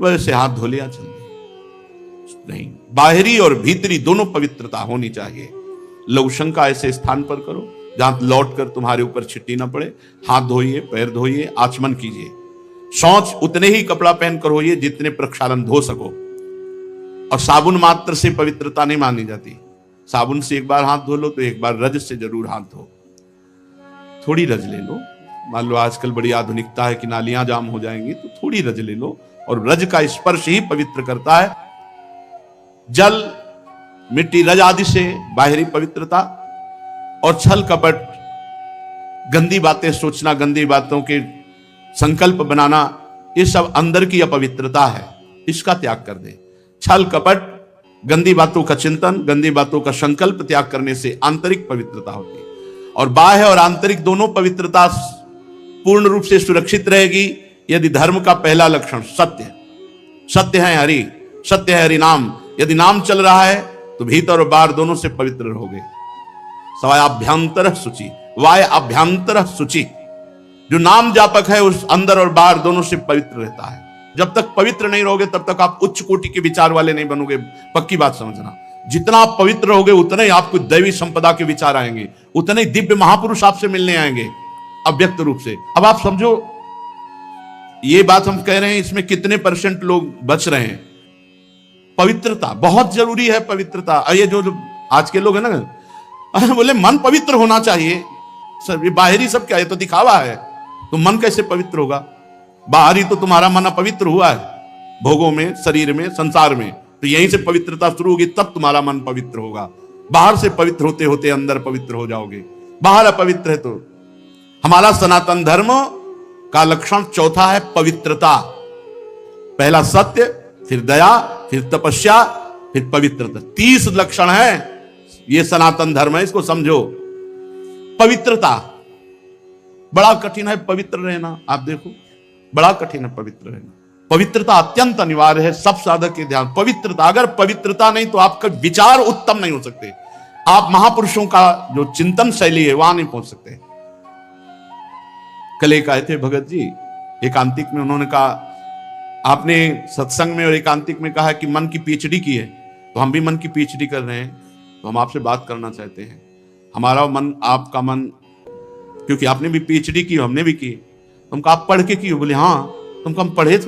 वैसे हाथ धो लिया, चल दिए। नहीं, बाहरी और भीतरी दोनों पवित्रता होनी चाहिए। लघु शंका ऐसे स्थान पर करो जहां लौट कर तुम्हारे ऊपर छिट्टी ना पड़े। हाथ धोइए, पैर धोइए, आचमन कीजिए। शौच उतने ही कपड़ा पहनकर होइए जितने प्रक्षालन धो सको। और साबुन मात्र से पवित्रता नहीं मानी जाती। साबुन से एक बार हाथ धो लो तो एक बार रज से जरूर हाथ धो। थोड़ी रज ले लो, मान लो आजकल बड़ी आधुनिकता है कि नालियां जाम हो जाएंगी, तो थोड़ी रज ले लो। और रज का स्पर्श ही पवित्र करता है। जल, मिट्टी, रज आदि से बाहरी पवित्रता, और छल कपट, गंदी बातें सोचना, गंदी बातों के संकल्प बनाना, ये सब अंदर की अपवित्रता है। इसका त्याग कर दे। छल कपट, गंदी बातों का चिंतन, गंदी बातों का संकल्प त्याग करने से आंतरिक पवित्रता होती है। और बाह्य और आंतरिक दोनों पवित्रता पूर्ण रूप से सुरक्षित रहेगी यदि धर्म का पहला लक्षण सत्य, सत्य है हरि, सत्य है हरि नाम, यदि नाम चल रहा है तो भीतर और बाहर दोनों से पवित्र रहोगे। सवाय अभ्यंतर शुचि, वाय अभ्यंतर शुचि। जो नाम जापक है उस अंदर और बाहर दोनों से पवित्र रहता है। जब तक पवित्र नहीं रहोगे तब तक आप उच्च कोटि के विचार वाले नहीं बनोगे। पक्की बात समझना। जितना आप पवित्र रहोगे उतना ही आपको दैवी संपदा के विचार आएंगे, उतने ही दिव्य महापुरुष आपसे मिलने आएंगे अव्यक्त रूप से। अब आप समझो, ये बात हम कह रहे हैं, इसमें कितने % लोग बच रहे हैं? पवित्रता बहुत जरूरी है। पवित्रता, ये जो आज के लोग है ना, बोले मन पवित्र होना चाहिए। सर ये बाहरी सब क्या है, तो दिखावा है। तो मन कैसे पवित्र होगा? बाहरी तो तुम्हारा मन अपवित्र हुआ है, भोगों में, शरीर में, संसार में। तो यहीं से पवित्रता शुरू होगी, तब तुम्हारा मन पवित्र होगा। बाहर से पवित्र होते होते अंदर पवित्र हो जाओगे। बाहर अपवित्र है तो। हमारा सनातन धर्म का लक्षण चौथा है पवित्रता। पहला सत्य, फिर दया, फिर तपस्या, फिर पवित्रता। 30 लक्षण है। ये सनातन धर्म है, इसको समझो। पवित्रता बड़ा कठिन है, पवित्र रहना। आप देखो, बड़ा कठिन है पवित्र रहना। पवित्रता अत्यंत अनिवार्य है। सब साधक के ध्यान, पवित्रता। अगर पवित्रता नहीं तो आपका विचार उत्तम नहीं हो सकते। आप महापुरुषों का जो चिंतन शैली है वहां नहीं पहुंच सकते। कल एक आए थे भगत जी एकांतिक में, उन्होंने कहा, आपने सत्संग में और एकांतिक में कहा कि मन की पीएचडी की है, तो हम भी मन की पीएचडी कर रहे हैं, तो हम आपसे बात करना चाहते हैं। हमारा मन, आपका मन, क्योंकि आपने भी पीएचडी की, हमने भी की। तुमको आप पढ़ के की? बोले हाँ। तुमको हम पढ़े थे।